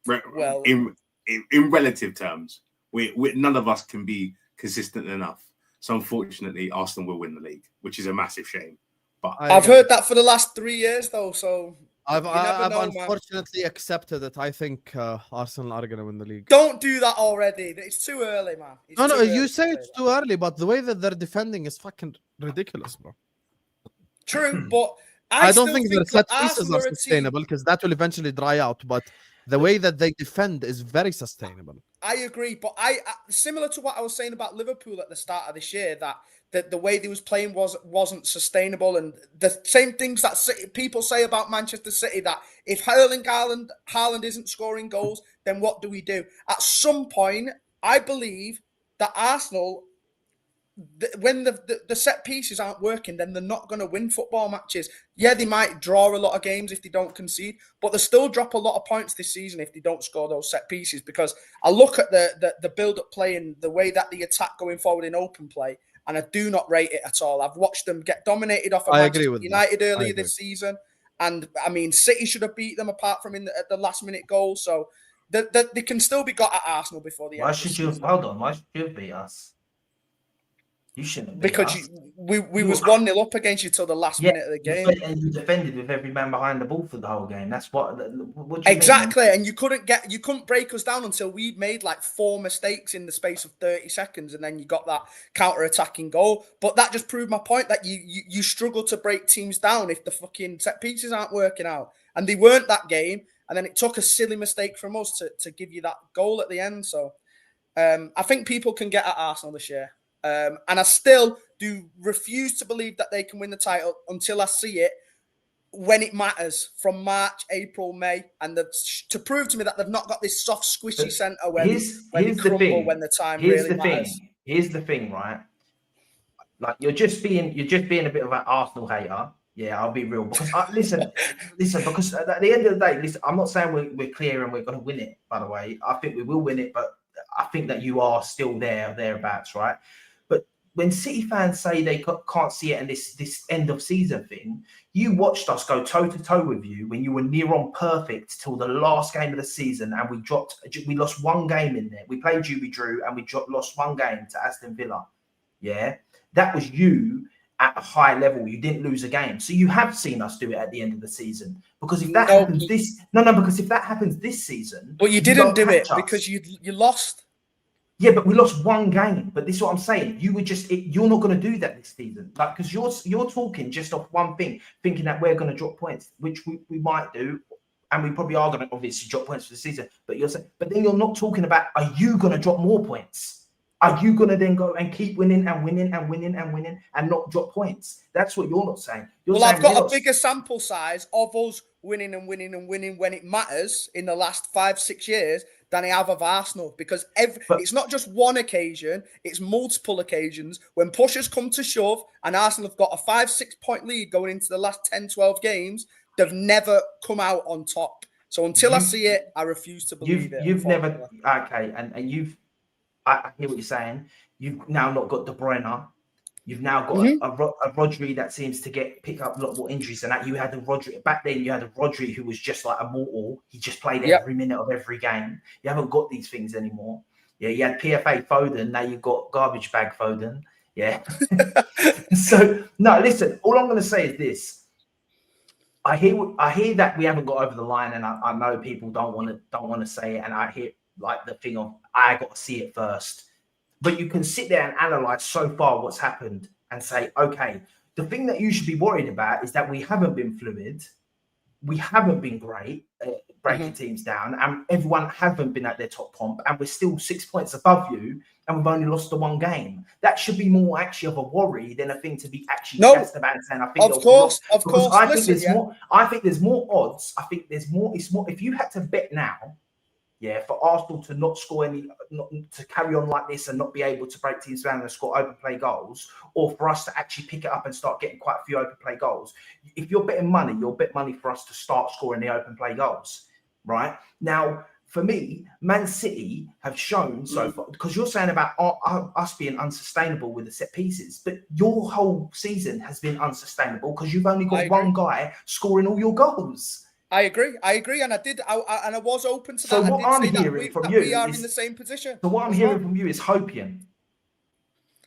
Well, in relative terms, we none of us can be consistent enough. So unfortunately, Arsenal will win the league, which is a massive shame. But I've heard that for the last 3 years, though. So I've unfortunately accepted it. I think Arsenal are going to win the league. Don't do that already. It's too early, man. No, you say it's too early, but the way that they're defending is fucking ridiculous, bro. True, but I don't think their set pieces are sustainable because that will eventually dry out. But the way that they defend is very sustainable. I agree, but I similar to what I was saying about Liverpool at the start of this year, that the way they was playing wasn't sustainable, and the same things that people say about Manchester City, that if Haaland isn't scoring goals, then what do we do? At some point, I believe that Arsenal, when the set pieces aren't working, then they're not going to win football matches. Yeah, they might draw a lot of games if they don't concede, but they still drop a lot of points this season if they don't score those set pieces. Because I look at the build-up play and the way that the attack going forward in open play, and I do not rate it at all. I've watched them get dominated off of Manchester United earlier this season, and I mean, City should have beat them apart from at the last-minute goal. So they can still be got at Arsenal before the end. Why should you have beat us? You shouldn't. Because we was 1-0 up against you till the last minute of the game. And you defended with every man behind the ball for the whole game. That's what exactly. And you couldn't break us down until we made like 4 mistakes in the space of 30 seconds, and then you got that counter-attacking goal. But that just proved my point that you struggle to break teams down if the fucking set pieces aren't working out. And they weren't that game. And then it took a silly mistake from us to give you that goal at the end. So I think people can get at Arsenal this year. And I still do refuse to believe that they can win the title until I see it when it matters, from March, April, May, and to prove to me that they've not got this soft, squishy centre when they crumble when the time really matters. Here's the thing, right? Like you're just being a bit of an Arsenal hater. Yeah, I'll be real. Because listen. Because at the end of the day, listen, I'm not saying we're clear and we're going to win it. By the way, I think we will win it, but I think that you are still thereabouts, right? when City fans say they can't see it and this end of season thing, you watched us go toe to toe with you when you were near on perfect till the last game of the season, and we lost one game in there. We played you, we drew, and we lost one game to Aston Villa. Yeah, that was you at a high level. You didn't lose a game, so you have seen us do it at the end of the season. Because if that happens because if that happens this season, but you didn't do it because you lost. Yeah, but we lost one game. But this is what I'm saying. You were you're not going to do that this season. Like, because you're talking just off one thing, thinking that we're going to drop points, which we might do. And we probably are going to obviously drop points for the season. But then you're not talking about, are you going to drop more points? Are you going to then go and keep winning and winning and winning and winning and not drop points? That's what you're not saying. I've got a bigger sample size of us winning and winning and winning when it matters in the last 5-6 years than I have of Arsenal, because it's not just one occasion, it's multiple occasions. When push has come to shove and Arsenal have got a 5-6 point lead going into the last 10-12 games, they've never come out on top. So until I see it, I refuse to believe it. You've never, okay, and I hear what you're saying. You've now not got De Bruyne. You've now got a Rodri that seems to pick up a lot more injuries than that. You had a Rodri back then. You had a Rodri who was just like immortal. He just played every minute of every game. You haven't got these things anymore. Yeah, you had PFA Foden. Now you've got garbage bag Foden. Yeah. So no, listen. All I'm going to say is this. I hear that we haven't got over the line, and I know people don't want to say it, and I hear like the thing of I got to see it first. But you can sit there and analyze so far what's happened and say, okay, the thing that you should be worried about is that we haven't been fluid. We haven't been great at breaking teams down, and everyone haven't been at their top pomp, and we're still 6 points above you, and we've only lost the one game. That should be more actually of a worry than a thing to be actually stressed about and saying, I think of course. I think there's more odds. I think there's more. It's more if you had to bet now. Yeah, for Arsenal to not score to carry on like this and not be able to break teams down and score open play goals, or for us to actually pick it up and start getting quite a few open play goals. If you're betting money, you'll bet money for us to start scoring the open play goals, right? Now, for me, Man City have shown so far, because you're saying about us being unsustainable with the set pieces, but your whole season has been unsustainable because you've only got one guy scoring all your goals. I agree, and I was open to that. So what I'm hearing from you we are in the same position. So what I'm hearing from you is hoping.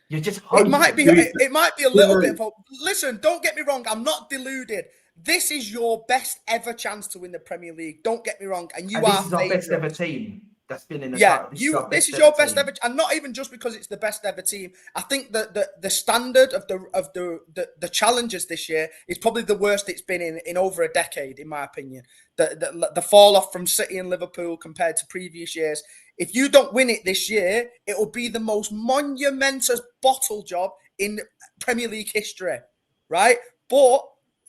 You're just hoping. It might be a little bit of hope. Listen, don't get me wrong. I'm not deluded. This is your best ever chance to win the Premier League. Don't get me wrong. And this is our best ever team that's been in the title. This is your best ever, and not even just because it's the best ever team. I think that the standard of the challenges this year is probably the worst it's been in over a decade, in my opinion. The fall off from City and Liverpool compared to previous years. If you don't win it this year, it will be the most monumentous bottle job in Premier League history, right? But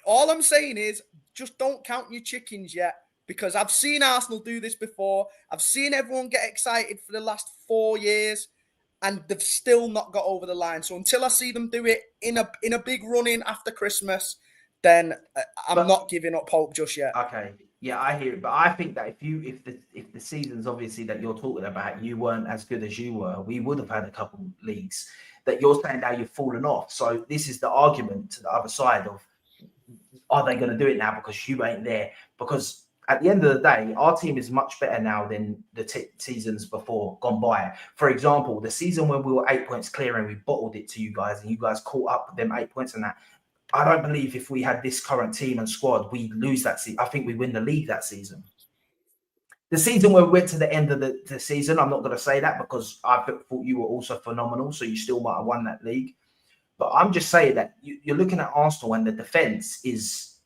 all I'm saying is, just don't count your chickens yet, because I've seen Arsenal do this before. I've seen everyone get excited for the last 4 years, and they've still not got over the line. So until I see them do it in a big run-in after Christmas, then I'm not giving up hope just yet. Okay, yeah, I hear it, but I think that if the seasons obviously that you're talking about, you weren't as good as you were, we would have had a couple leagues. That you're saying now you've fallen off. So this is the argument to the other side of, are they going to do it now because you ain't there? Because at the end of the day, our team is much better now than the seasons before gone by. For example, the season when we were 8 points clear and we bottled it to you guys, and you guys caught up with them 8 points and that. I don't believe if we had this current team and squad, we lose that season. I think we win the league that season. The season where we went to the end of the season, I'm not going to say that because I thought you were also phenomenal, so you still might have won that league. But I'm just saying that you're looking at Arsenal and the defence is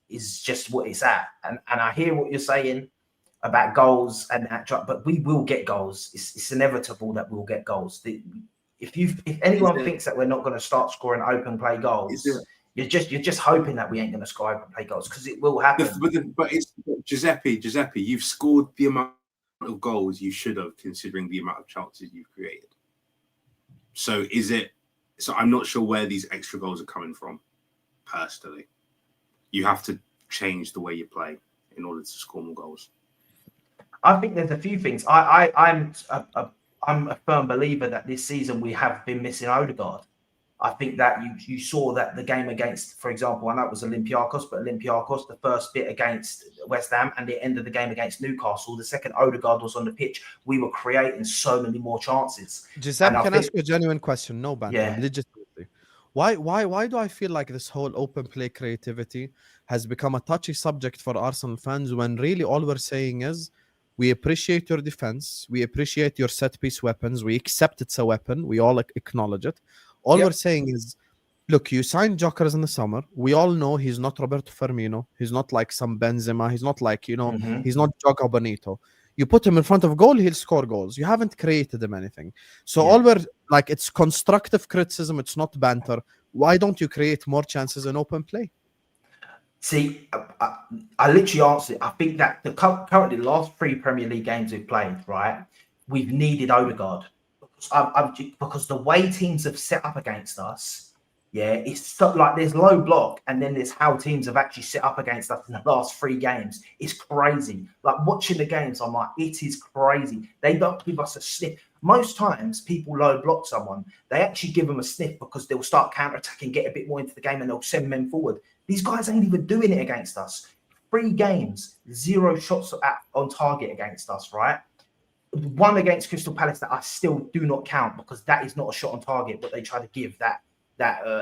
just what it's at. And I hear what you're saying about goals and that, but we will get goals. It's inevitable that we'll get goals. If anyone thinks that we're not going to start scoring open play goals, you're just hoping that we ain't going to score open play goals, because it will happen. But it's Giuseppe, you've scored the amount of goals you should have, considering the amount of chances you've created. So I'm not sure where these extra goals are coming from, personally. You have to change the way you play in order to score more goals. I think there's a few things. I'm a firm believer that this season we have been missing Odegaard. I think that you saw that the game against, for example, I know it was Olympiacos, but Olympiacos, the first bit against West Ham and the end of the game against Newcastle, the second Odegaard was on the pitch, we were creating so many more chances. Giuseppe, can I ask you a genuine question? No banter, Yeah. legitimately. Why do I feel like this whole open play creativity has become a touchy subject for Arsenal fans when really all we're saying is we appreciate your defense, we appreciate your set piece weapons, we accept it's a weapon, we all acknowledge it. All we're saying is, look, you signed Jokers in the summer. We all know he's not Roberto Firmino. He's not like some Benzema. He's not like, he's not Joga Bonito. You put him in front of goal, he'll score goals. You haven't created him anything. So all we're like, it's constructive criticism. It's not banter. Why don't you create more chances in open play? See, I literally answered it. I think that currently the last 3 Premier League games we've played, right, we've needed Odegaard. Because the way teams have set up against us, it's stuff like there's low block, and then there's how teams have actually set up against us in the last 3 games. It's crazy. Like watching the games, I'm like, it is crazy. They don't give us a sniff. Most times, people low block someone, they actually give them a sniff because they'll start counter-attacking, get a bit more into the game, and they'll send men forward. These guys ain't even doing it against us. 3 games, 0 shots on target against us, right? 1 against Crystal Palace that I still do not count because that is not a shot on target, but they try to give that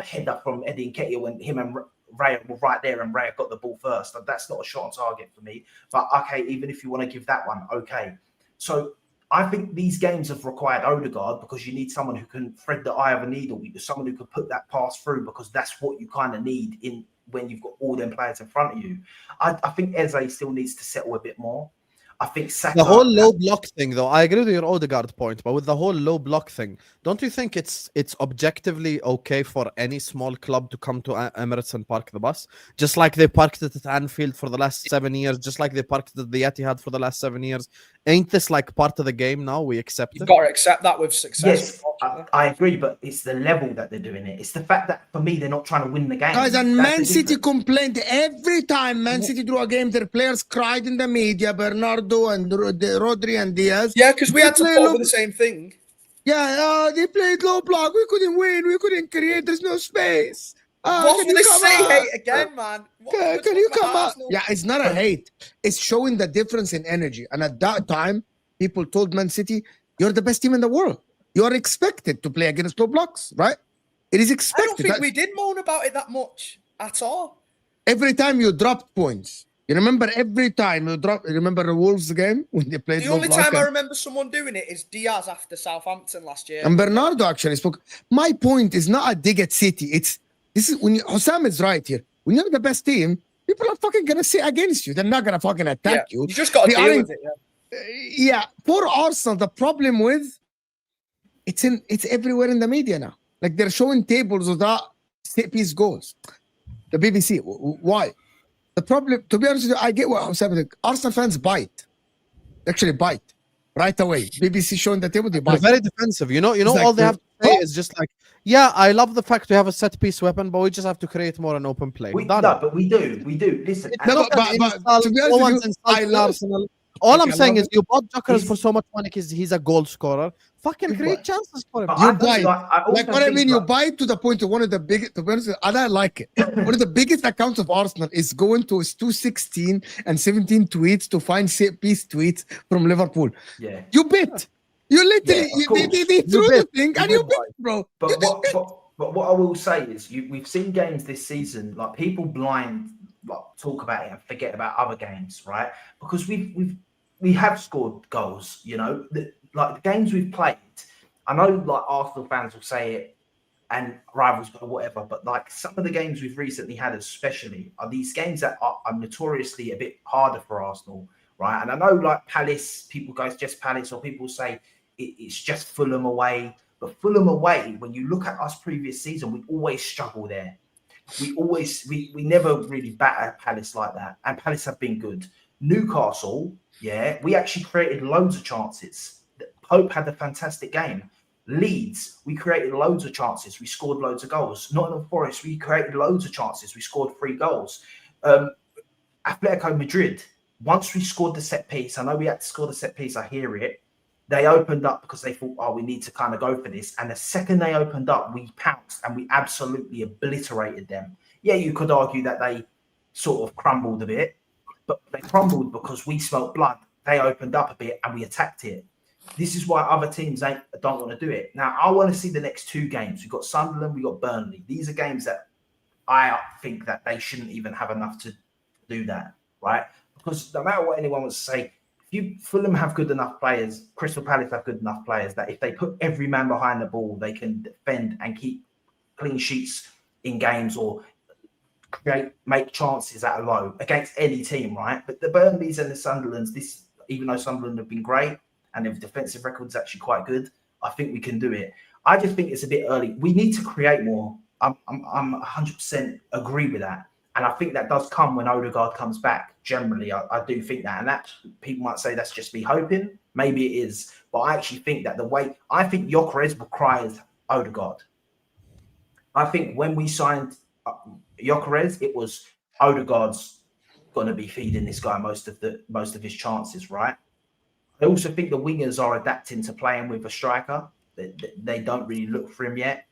header from Eddie Nketiah when him and Raya were right there and Raya got the ball first. That's not a shot on target for me. But okay, even if you want to give that one, okay. So I think these games have required Odegaard because you need someone who can thread the eye of a needle, someone who can put that pass through because that's what you kind of need in when you've got all them players in front of you. I think Eze still needs to settle a bit more. I think Saka, the whole low block thing, though, I agree with your Odegaard point, but with the whole low block thing, don't you think it's objectively okay for any small club to come to Emirates and park the bus? Just like they parked it at Anfield for the last 7 years, just like they parked it at the Etihad for the last 7 years. Ain't this like part of the game now? We accept it. You've got to accept that with success. Yes, I agree, but it's the level that they're doing it. It's the fact that, for me, they're not trying to win the game. Guys, and Man City complained every time Man City drew a game, their players cried in the media, Bernardo and Rodri and Diaz. Yeah, because we had to fall for the same thing. Yeah, they played low block. We couldn't win. We couldn't create. There's no space. What will they say hate again, man? Can you come out? Yeah, it's not a hate. It's showing the difference in energy. And at that time, people told Man City, you're the best team in the world. You are expected to play against low blocks, right? It is expected. I don't think we did moan about it that much at all. Every time you dropped points. You remember every time you dropped, remember the Wolves game when they played the only time I remember someone doing it is Diaz after Southampton last year. And Bernardo actually spoke. My point is not a dig at City. This is when Hussam is right here. When you're the best team, people are fucking gonna sit against you. They're not gonna fucking attack you. You just got to deal with it. Yeah, for Arsenal, the problem with it's everywhere in the media now. Like they're showing tables of that set piece goals. The BBC. Why? The problem, to be honest with you, I get what I'm saying. Arsenal fans bite. Actually bite. Right away. BBC showing the table, they bite. They're very defensive. You know, all they have to say is just like, yeah, I love the fact we have a set piece weapon, but we just have to create more an open play. But we do. Listen. No, but to be honest with you, I love Arsenal. All I'm saying is you bought Jokers for so much money because he's a goal scorer. Fucking create chances for him. You buy like what I mean. You buy to the point of one of the biggest. To be honest, and I like it. One of the biggest accounts of Arsenal is going to his 216 and 17 tweets to find set piece tweets from Liverpool. Yeah, you bit. You literally they threw the thing and you bit, bro. But what I will say is we've seen games this season like people blind talk about it and forget about other games, right? Because we have scored goals, you know, like the games we've played. I know like Arsenal fans will say it and rivals or whatever, but like some of the games we've recently had especially are these games that are notoriously a bit harder for Arsenal, right? And I know like Palace, people go, it's just Palace, or people say it's just Fulham away. But Fulham away, when you look at us previous season, we always struggle there. We never really batter Palace like that. And Palace have been good. Newcastle, yeah, we actually created loads of chances. Pope had a fantastic game. Leeds, we created loads of chances. We scored loads of goals. Nottingham Forest, we created loads of chances. We scored 3 goals. Atletico Madrid, once we scored the set piece, I know we had to score the set piece, I hear it. They opened up because they thought, oh, we need to kind of go for this. And the second they opened up, we pounced and we absolutely obliterated them. Yeah, you could argue that they sort of crumbled a bit, but they crumbled because we smelt blood. They opened up a bit and we attacked it. This is why other teams don't want to do it. Now, I want to see the next two games. We've got Sunderland, we've got Burnley. These are games that I think that they shouldn't even have enough to do that, right? Because no matter what anyone wants to say, Fulham have good enough players, Crystal Palace have good enough players that if they put every man behind the ball, they can defend and keep clean sheets in games or make chances at a low against any team, right? But the Burnleys and the Sunderlands, even though Sunderland have been great and their defensive record's actually quite good, I think we can do it. I just think it's a bit early. We need to create more. I'm 100% agree with that. And I think that does come when Odegaard comes back. Generally, I do think that. And that people might say that's just me hoping. Maybe it is. But I actually think that I think Gyökeres will cry as Odegaard. I think when we signed Gyökeres, it was Odegaard's going to be feeding this guy most of his chances, right? I also think the wingers are adapting to playing with a striker. They don't really look for him yet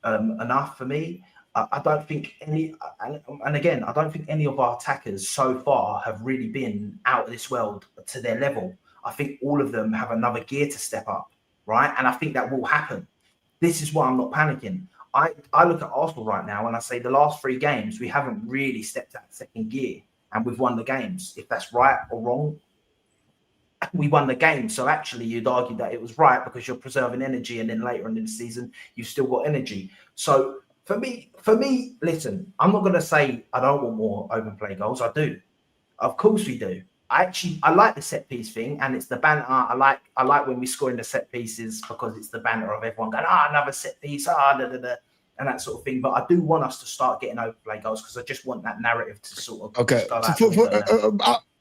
enough for me. I don't think any, and again, I don't think any of our attackers so far have really been out of this world to their level. I think all of them have another gear to step up, right? And I think that will happen. This is why I'm not panicking. I look at Arsenal right now and I say the last 3 games, we haven't really stepped out second gear and we've won the games. If that's right or wrong, we won the game. So actually you'd argue that it was right because you're preserving energy and then later on in the season, you've still got energy. So for me, listen, I'm not going to say I don't want more open play goals. I do. Of course we do. I like the set piece thing and it's the banter. I like when we score in the set pieces because it's the banter of everyone going, another set piece, and that sort of thing. But I do want us to start getting open play goals because I just want that narrative to sort of okay.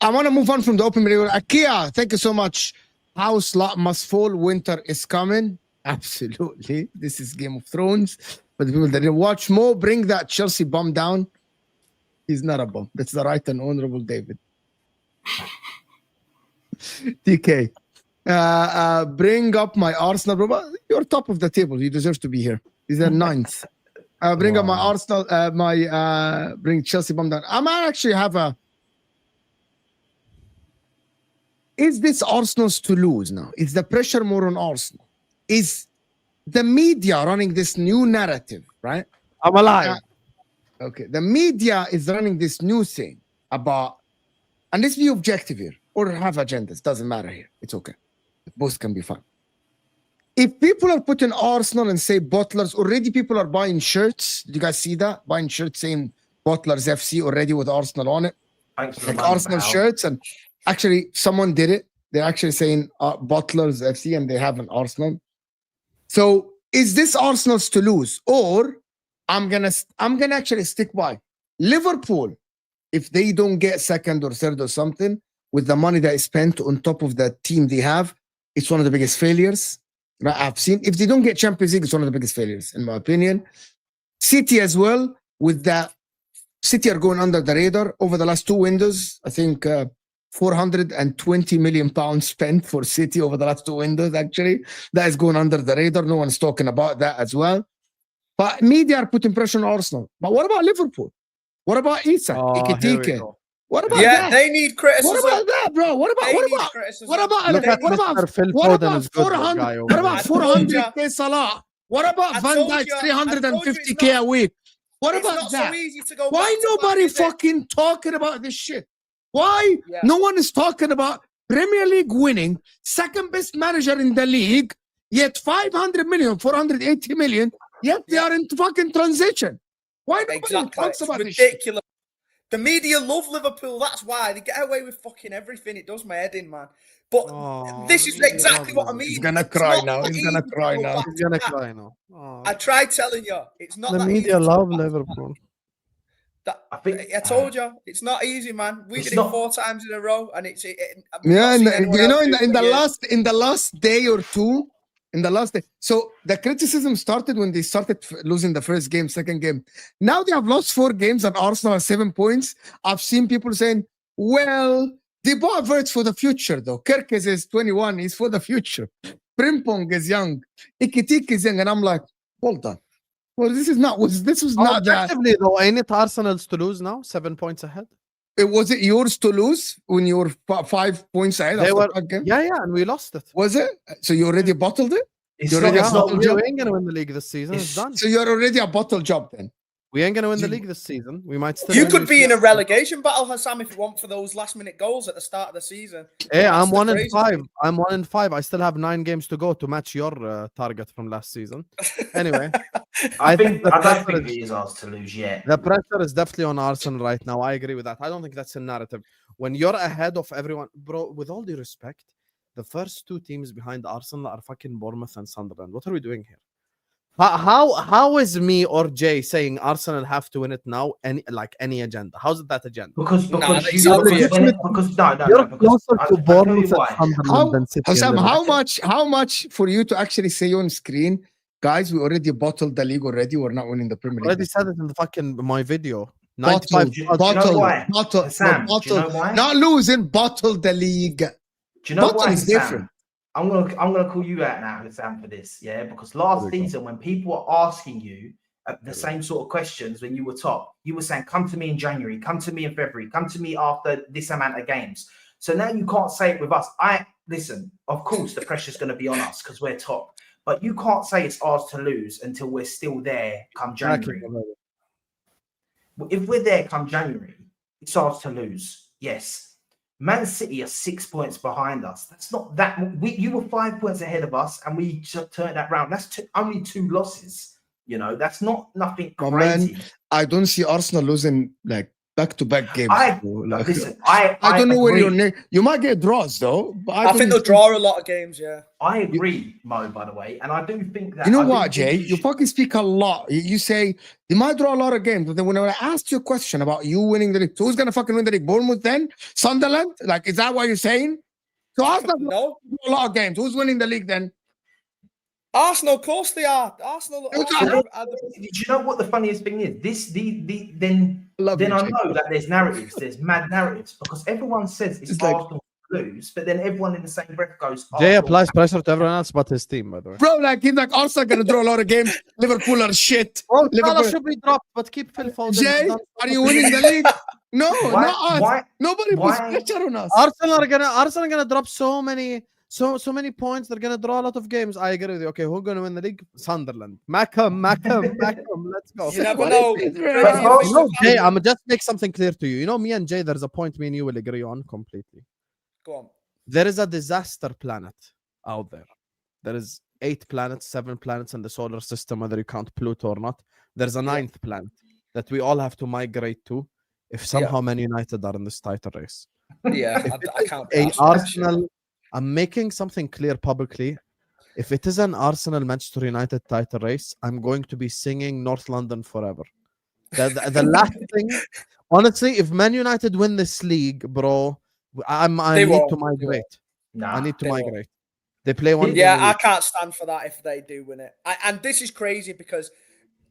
I want to move on from the open play. Akia, thank you so much. House lot must fall. Winter is coming. Absolutely. This is Game of Thrones. For the people that didn't watch, Mo, bring that Chelsea bum down. He's not a bum. That's the right and honorable David. TK. Bring up my Arsenal, bro. You're top of the table. You deserve to be here. These are ninth. Bring up my Arsenal, bring Chelsea bum down. I might actually have is this Arsenal's to lose now? Is the pressure more on Arsenal? Is the media running this new narrative, right? I'm alive. Okay. The media is running this new thing about, and let's be objective here, or have agendas. Doesn't matter here. It's okay. Both can be fun. If people are putting Arsenal and say Bottlers, already people are buying shirts. Did you guys see that? Buying shirts saying Bottlers FC already with Arsenal on it. Like Arsenal shirts. And actually, someone did it. They're actually saying Bottlers FC and they have an Arsenal. So is this Arsenal's to lose? Or I'm gonna actually stick by Liverpool. If they don't get second or third or something with the money that is spent on top of the team they have, it's one of the biggest failures that I've seen. If they don't get Champions League, it's one of the biggest failures, in my opinion. City as well, with that. City are going under the radar over the last 2 windows. I think 420 million pounds spent for City over the last 2 windows, actually. That is going under the radar. No one's talking about that as well. But media are putting pressure on Arsenal. But what about Liverpool? What about Isak? What about that? They need criticism. What about that, bro? What about What about 400k Salah? What about Van Dijk 350k a week? What about that? So why nobody fucking talking about this shit? Why no one is talking about Premier League winning, second best manager in the league, yet 500 million, 480 million, yet they are in fucking transition? Why nobody talks about this shit? Ridiculous. The media love Liverpool. That's why they get away with fucking everything. It does my head in, man. But this is exactly what I mean. He's gonna cry now. He's gonna cry now. I tried telling you, it's not. The media love Liverpool. I told you, it's not easy, man. We did it 4 times in a row, and it's yeah. And you know, in the last day or two. In the last day. So the criticism started when they started losing the first game, second game. Now they have lost 4 games and Arsenal has 7 points. I've seen people saying, well, They bought Verts for the future, though. Kerkez is 21. He's for the future. Primpong is young. Ikitik is young. And I'm like, hold on. Well, this was not that. Objectively, though, ain't it Arsenal's to lose now? 7 points ahead. Was it yours to lose when you were 5 points ahead? They after were, that game? yeah, and we lost it. Was it? So you already bottled it? It's You're not, already it's a not bottle We job? ain't gonna win the league this season. It's done. So you're already a bottle job then? We ain't gonna win the You- league this season. We might still. You win could be in a UCL. relegation battle, Hassam, if you want for those last-minute goals at the start of the season. Hey, That's I'm the 1 and crazy 5. thing. I'm 1 and 5. I still have 9 games to go to match your target from last season. Anyway, I think think the I don't pressure think is- it is ours to lose yet. the pressure is definitely on Arsenal right now. I agree with that. I don't think that's a narrative. When you're ahead of everyone, bro, with all due respect, the first 2 teams behind Arsenal are fucking Bournemouth and Sunderland. What are we doing here? How is me or Jay saying Arsenal have to win it now? Any agenda? How's it that agenda? Because that's you obvious. because no, You're because closer I to tell you Bournemouth and why. Sunderland How, than City. and Hassam, Liverpool. how much for you to actually say on screen, guys, we already bottled the league already. We're not winning the Premier I already League. said it in the fucking my video. Bottle, 95. Do you know bottle, why? bottle, Sam, no, do you know bottle. why? Not losing, bottle the league. Do you know Bottle why, is Sam? different. I'm gonna call you out now, Sam, for this, yeah. Because last There we go. season, when people were asking you the same sort of questions when you were top, you were saying, "Come to me in January, come to me in February, come to me after this amount of games." So now you can't say it with us. Listen. Of course, the pressure's going to be on us because we're top, but you can't say it's ours to lose until we're still there come January. If we're there come January, it's ours to lose. Yes. Man City are 6 points behind us. That's not that. You were 5 points ahead of us, and we just turned that round. That's only 2 losses. You know, that's nothing Oh, man, crazy. I don't see Arsenal losing like back-to-back games. Listen, I don't know where agree. you're. You might get draws though. But I think they'll draw a lot of games, yeah. I agree, Mo, by the way, and I do think that. You know I do what, think Jay? we You should- fucking speak a lot. You say they might draw a lot of games, but then when I asked you a question about you winning the league, so who's gonna fucking win the league? Bournemouth then? Sunderland? Like, is that what you're saying? So Arsenal No. draw a lot of games. Who's winning the league then? Arsenal, of course they are. Arsenal It's are Do you know what the funniest thing is? Then Love then you, I Jay. know that there's narratives, there's mad narratives, because everyone says it's It's like- Arsenal to lose, but then everyone in the same breath goes, Jay Arsenal. applies pressure to everyone else but his team, by the way. Bro, like he's like Arsenal gonna draw a lot of games. Liverpool are shit. Well, Liverpool- Salah should be dropped, but keep Phil Foden. Jay, are you winning the league? No, not us. Why? Nobody puts why- pressure on us. Arsenal are gonna drop so many points. They're gonna draw a lot of games. I agree with you. Okay, who's gonna win the league? Sunderland. Mackham. Let's go. You never What know. is this, Crazy bro? things You know, have Jay, happened. I'm just make something clear to you. You know, me and Jay, there's a point me and you will agree on completely. Go on. There is a disaster planet out there. There is 8 planets, 7 planets in the solar system, whether you count Pluto or not. There's a 9th planet that we all have to migrate to if somehow Man United are in this title race. Yeah, If I can't. Arsenal, I'm making something clear publicly. If it is an Arsenal Manchester United title race, I'm going to be singing North London forever. The last thing, honestly, if Man United win this league, bro, I They need won't. to migrate. Nah. I need to They won't. migrate. They play one. Yeah, game a I week. can't stand for that if they do win it. And this is crazy because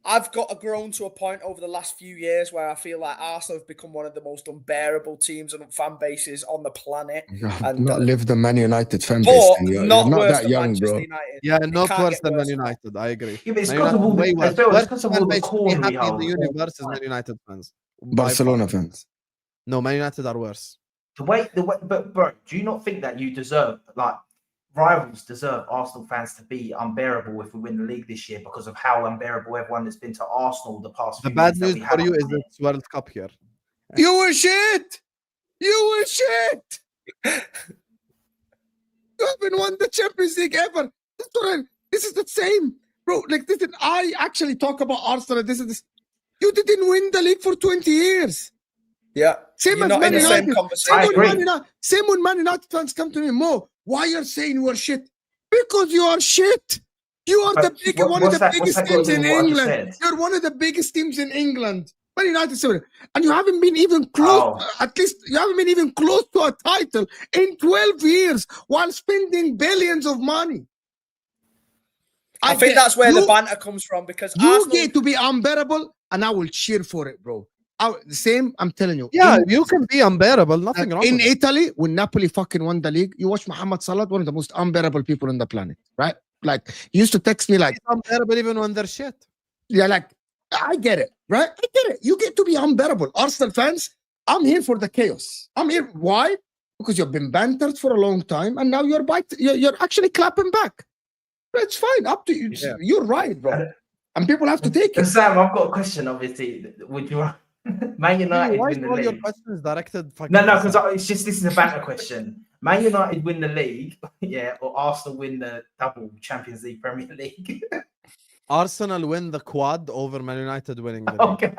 I've grown to a point over the last few years where I feel like Arsenal have become one of the most unbearable teams and fan bases on the planet. And, Not live the Man United fan base. But then. You're not not worse that than young, Manchester bro. United. Yeah, It not can't worse get than Man worse than that. United. I agree. Yeah, but it's Man because of United all way the, worse. Phil, it's Worst because of fan all the base to be corner we happy in hold. the universe is Man United fans. By Barcelona far. fans. No, Man United are worse. The way, but bro, do you not think that you deserve, like, rivals deserve Arsenal fans to be unbearable if we win the league this year because of how unbearable everyone has been to Arsenal the past The few bad years that news we for haven't you is won it. it's World Cup here. You were shit. You were shit. You haven't won the Champions League ever. That's what this is the same, bro. Like this. I actually talk about Arsenal. This. You didn't win the league for 20 years. Yeah. Same You're as not Man in the same United. conversation. I agree. Same when Man United fans come to me, Mo, why you're saying we're shit? Because you are shit. You are But one of the what's biggest that got to teams do in with what I just England. said? You're one of the biggest teams in England. Man United, sorry. And you haven't been even close. Oh. At least you haven't been even close to a title in 12 years while spending billions of money. I think that's where the banter comes from because You Arsenal. get to be unbearable, and I will cheer for it, bro. the same. I'm telling you. Yeah, In- you can be unbearable. Nothing wrong in with it. Italy, when Napoli fucking won the league, you watch Muhammad Salah, one of the most unbearable people on the planet, right? Like, he used to text me like, He's unbearable even when they're shit. yeah, like, I get it, right? I get it. You get to be unbearable. Arsenal fans, I'm here for the chaos. I'm here. Why? Because you've been bantered for a long time, and now you're actually clapping back. It's fine. Up to you. Yeah. You're right, bro. And people have to take And it. Sam, I've got a question. Obviously, would you Man United Why win is the all your league? questions directed? Fucking No, to because Sam? it's just this is a banter question. Man United win the league, yeah, or Arsenal win the double Champions League, Premier League. Arsenal win the quad over Man United winning the league. Okay.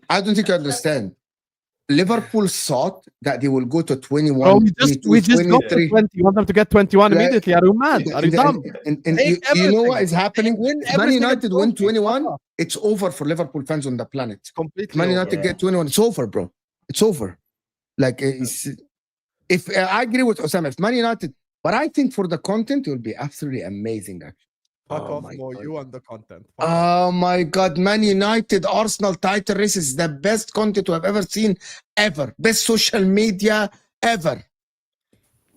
I don't think you understand. Liverpool thought that they will go to 21, Bro, we 22, just got to 23. 20. You want them to get 21 Yeah. immediately? Are you mad? Are you dumb? And Take you know what everything. is happening? Win If Man every single United win trophy. 21, Fuck off. it's over for Liverpool fans on the planet. If Completely Man over. United Yeah. get 21, it's over, bro. It's over. Like, if I agree with Osama, if Man United, but I think for the content, it will be absolutely amazing, actually. Fuck Oh off, my Mo. God. You and the content. Fuck off. Oh my God, Man United Arsenal title race is the best content I've ever seen, ever. Best social media ever.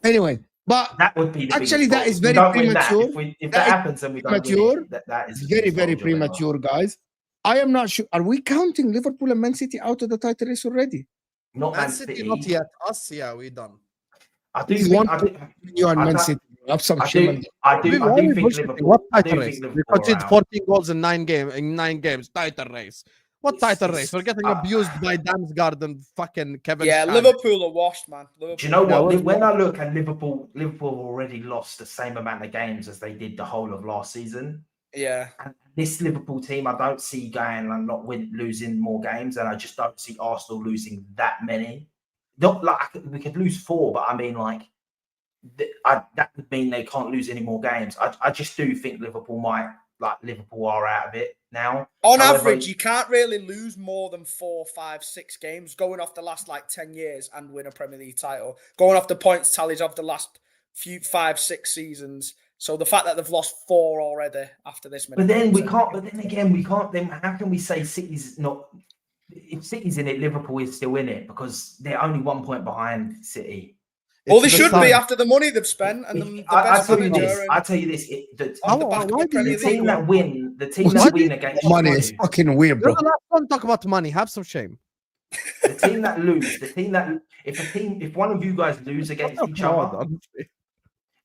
Anyway, but That would be the actually, biggest that fault. is If we very don't win that, premature. if That that is happens and we don't win premature. it, that is It's the very, biggest very fault job ever. premature, guys. I am not sure. Are we counting Liverpool and Man City out of the title race already? Not Man Man City, City. not yet. Us, yeah, we done. I do This is think. one I do, you and I Man don't- City. Have some I shame. do. I do. Why I are do we think bullshitting? Liverpool. What I title do race? think We Liverpool are conceded out. 14 goals in 9 games. Title race. What It's- title race? We're getting abused by Damsgaard and fucking Kevin Yeah, Shan. Liverpool are washed, man. Do you Liverpool know Yeah, what? we're When I look at Liverpool, Liverpool already lost the same amount of games as they did the whole of last season. Yeah. And this Liverpool team, I don't see going and not losing more games, and I just don't see Arsenal losing that many. Not like we could lose 4, but I mean like that would mean they can't lose any more games. I just do think Liverpool are out of it now. On However, average, you can't really lose more than 4, 5, 6 games going off the last like 10 years and win a Premier League title. Going off the points tallies of the last 5, 6 seasons. So the fact that they've lost 4 already after this many But then games, we can't. But then again, we can't. Then how can we say City's not? If City's in it, Liverpool is still in it because they're only 1 point behind City. well, they It's the should sign. be after the money they've spent and the I best tell you manager. this. and I tell you this. off the How- back of why the do you Premier The League team win. that win, the team Why that do you win against Money is you, fucking weird, You're bro. the last one to talk about money. Have some shame. the team that lose, the team that if one of you guys lose against each God, other, honestly.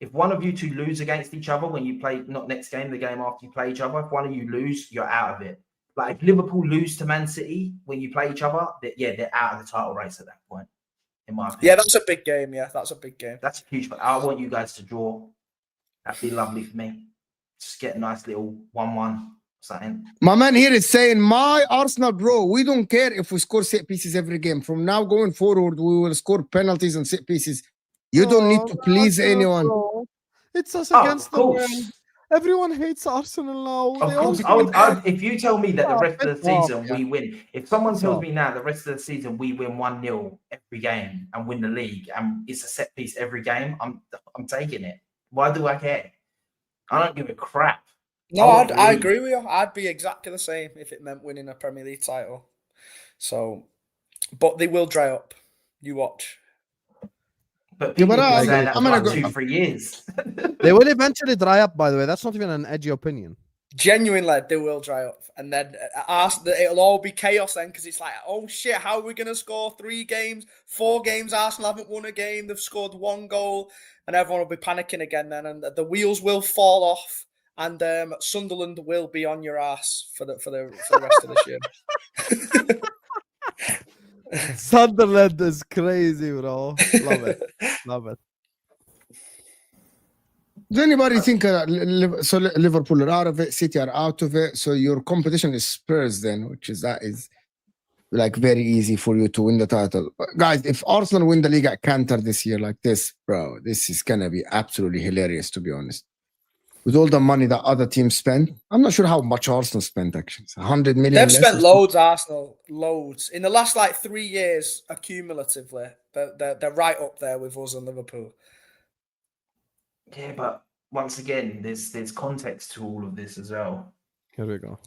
if one of you two lose against each other when you play, not next game, the game after you play each other, if one of you lose, you're out of it. Like if Liverpool lose to Man City when you play each other, they're out of the title race at that point. In my opinion, Yeah, that's a big game. Yeah, that's a big game. that's a huge. But I want you guys to draw. That'd be lovely for me. Just get a nice little 1-1 something. My man here is saying, my Arsenal, bro, we don't care if we score set pieces every game. From now going forward, we will score penalties and set pieces. You don't need to please anyone. Bro. It's us Oh, against of the world. course. Everyone hates Arsenal now. Of They all course, think if you tell me that the rest of the piss off, season yeah. we win, if someone Piss tells off. me now the rest of the season we win 1-0 every game and win the league and it's a set piece every game, I'm taking it. Why do I care? I don't give a crap. No, I want the I league. agree with you. I'd be exactly the same if it meant winning a Premier League title. So, but they will dry up. You watch. But Yeah, people but have been I'm saying that for gonna like go- 2-3 years. They will eventually dry up, by the way. That's not even an edgy opinion. Genuinely, they will dry up, and then it'll all be chaos then because it's like, oh shit, how are we gonna score 3 games, 4 games? Arsenal haven't won a game; they've scored 1 goal, and everyone will be panicking again. Then, and the wheels will fall off, and Sunderland will be on your ass for the rest of this year. Sunderland is crazy, bro. Love it. Love it. Does anybody think Liverpool are out of it, City are out of it? So your competition is Spurs then, which is like very easy for you to win the title. Guys, if Arsenal win the league at Cantor this year like this, bro, this is gonna be absolutely hilarious, to be honest. With all the money that other teams spend, I'm not sure how much Arsenal spent actually. It's 100 million. They've less spent or something. loads, Arsenal, loads in the last like 3 years, accumulatively. They're right up there with us and Liverpool. Yeah, but once again, there's context to all of this as well. Here we go.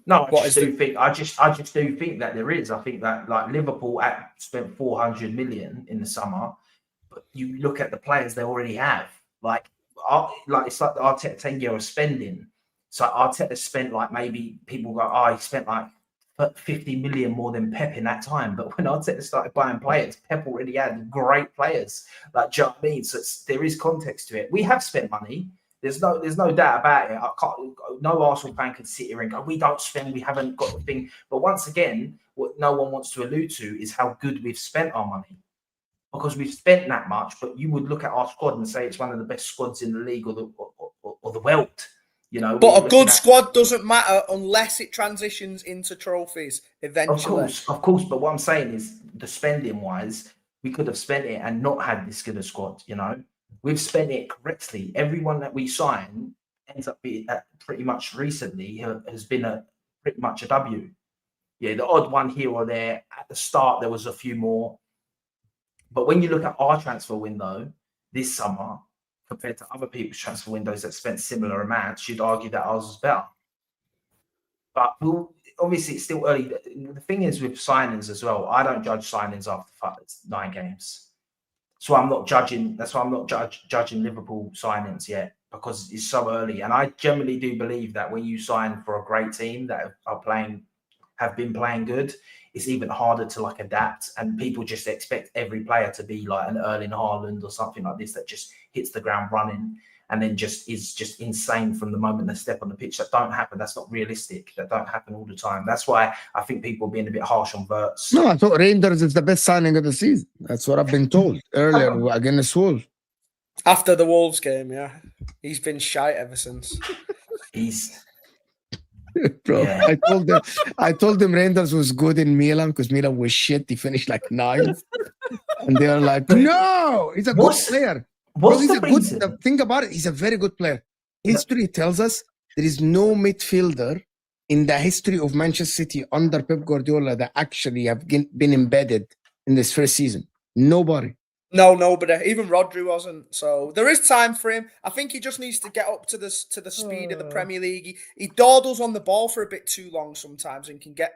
No, I What just is do think. I just do think that there is. I think that like Liverpool spent 400 million in the summer, but you look at the players they already have. Like it's like the Arteta 10 year of spending. So Arteta spent like maybe people go, oh, he spent like 50 million more than Pep in that time. But when Arteta started buying players, Pep already had great players. Like, do you know what I mean? So there is context to it. We have spent money. There's no doubt about it. No Arsenal fan could sit here and go, we don't spend, we haven't got the thing. But once again, what no one wants to allude to is how good we've spent our money. Because we've spent that much, but you would look at our squad and say it's one of the best squads in the league or the world. You know, But a good squad doesn't matter unless it transitions into trophies eventually. Of course. But what I'm saying is, the spending wise, we could have spent it and not had this good a squad. You know, we've spent it correctly. Everyone that we sign ends up being pretty much recently has been pretty much a W. Yeah, the odd one here or there. At the start, there was a few more. But when you look at our transfer window this summer compared to other people's transfer windows that spent similar amounts, you'd argue that ours was better. But obviously, it's still early. The thing is with signings as well, I don't judge signings after 9 games. So I'm not judging. That's why I'm not judging Liverpool signings yet, because it's so early. And I generally do believe that when you sign for a great team that have been playing good, it's even harder to like adapt, and people just expect every player to be like an Erling Haaland or something like this that just hits the ground running and then is just insane from the moment they step on the pitch. That don't happen. That's not realistic. That don't happen all the time. That's why I think people are being a bit harsh on Wirtz. No, I thought Rangers is the best signing of the season. That's what I've been told earlier against Wolves. After the Wolves game, yeah. He's been shite ever since. Bro, Yeah. I told them Rangers was good in Milan because Milan was shit. He finished like 9th. And they're like, no, he's a good player. Bro, he's a good, think about it, he's a very good player. History tells us there is no midfielder in the history of Manchester City under Pep Guardiola that actually have been embedded in this first season. Nobody. No, nobody. Even Rodri wasn't. So there is time for him. I think he just needs to get up to the speed of the Premier League. He dawdles on the ball for a bit too long sometimes and can get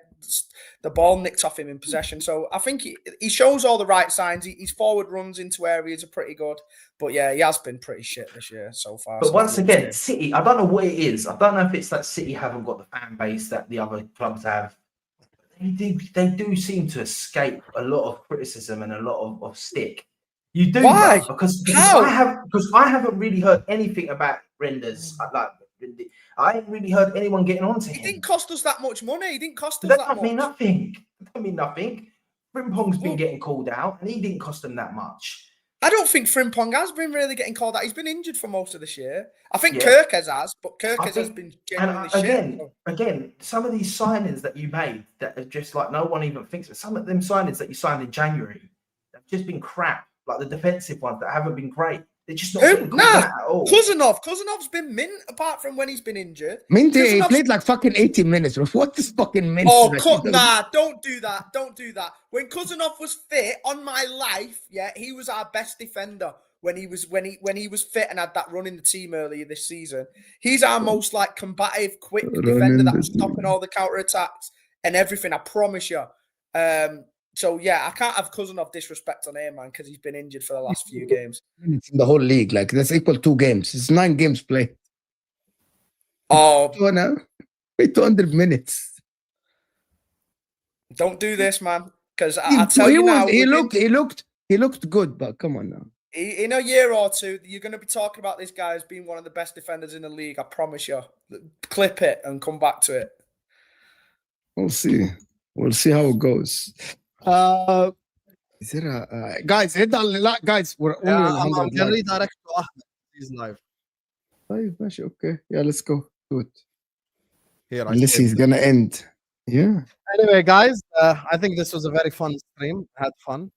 the ball nicked off him in possession. So I think he shows all the right signs. His forward runs into areas are pretty good. But yeah, he has been pretty shit this year so far. But once again, City, I don't know what it is. I don't know if it's that City haven't got the fan base that the other clubs have. They do seem to escape a lot of criticism and a lot of stick. You do. Why? Because I haven't really heard anything about Renders. I haven't really heard anyone getting on to him. He didn't cost us that much money. He didn't cost us that that much. much. That don't mean nothing. Frimpong's been getting called out, and he didn't cost them that much. I don't think Frimpong has been really getting called out. He's been injured for most of this year. I think Kirkes has, but Kirkes has been genuinely shit. Again, some of these signings that you made that are just like no one even thinks of. Some of them signings that you signed in January have just been crap. Like the defensive ones that haven't been great. They're just not getting called out at all. Kuzanov's been mint apart from when he's been injured. He played like fucking 80 minutes. What is fucking mint? Oh, don't do that. Don't do that. When Kuzanov was fit, on my life, yeah, he was our best defender when he was fit and had that run in the team earlier this season. He's our most like combative, quick defender that was stopping all the counter attacks and everything. I promise you. So, yeah, I can't have Kuznov disrespect on him, man, because he's been injured for the last few games. In the whole league, like, that's equal 2 games. It's 9 games played. Oh. 200 minutes. Don't do this, man, because I tell you now. He looked good, but come on now. In a year or two, you're going to be talking about this guy as being one of the best defenders in the league. I promise you. Clip it and come back to it. We'll see. We'll see how it goes. Is there a guys? Guys, we're only on 100. I'm gonna redirect to Ahmed. He's live. Okay. Yeah, let's go. Do it. Here, unless he's gonna end. Yeah. Anyway, guys, I think this was a very fun stream. I had fun.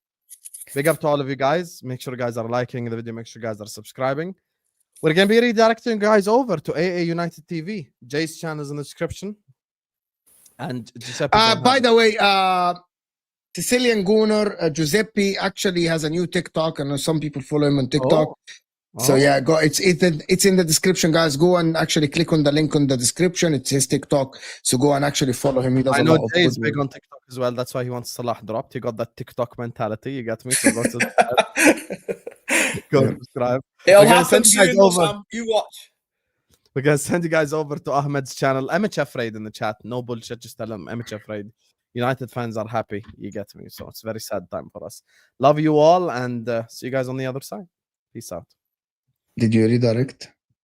Big up to all of you guys. Make sure you guys are liking the video. Make sure you guys are subscribing. We're gonna be redirecting guys over to AA United TV. Jay's channel is in the description. And Giuseppe. By the way, Sicilian Gunner, Giuseppe actually has a new TikTok. I know some people follow him on TikTok. So Oh. yeah, go. It's in the description, guys. Go and actually click on the link on the description. It's his TikTok. So go and actually follow him. He does I a know lot of Jay is good big work. on TikTok as well. That's why he wants Salah dropped. He got that TikTok mentality. You got me. So go to go Yeah. subscribe. It'll We're gonna happen send you guys soon, though, over. Sam. You watch. We're gonna send you guys over to Ahmed's channel. MHF Raid in the chat. No bullshit. Just tell him MHF Raid. United fans are happy. You get me. So it's a very sad time for us. Love you all, and see you guys on the other side. Peace out. Did you redirect?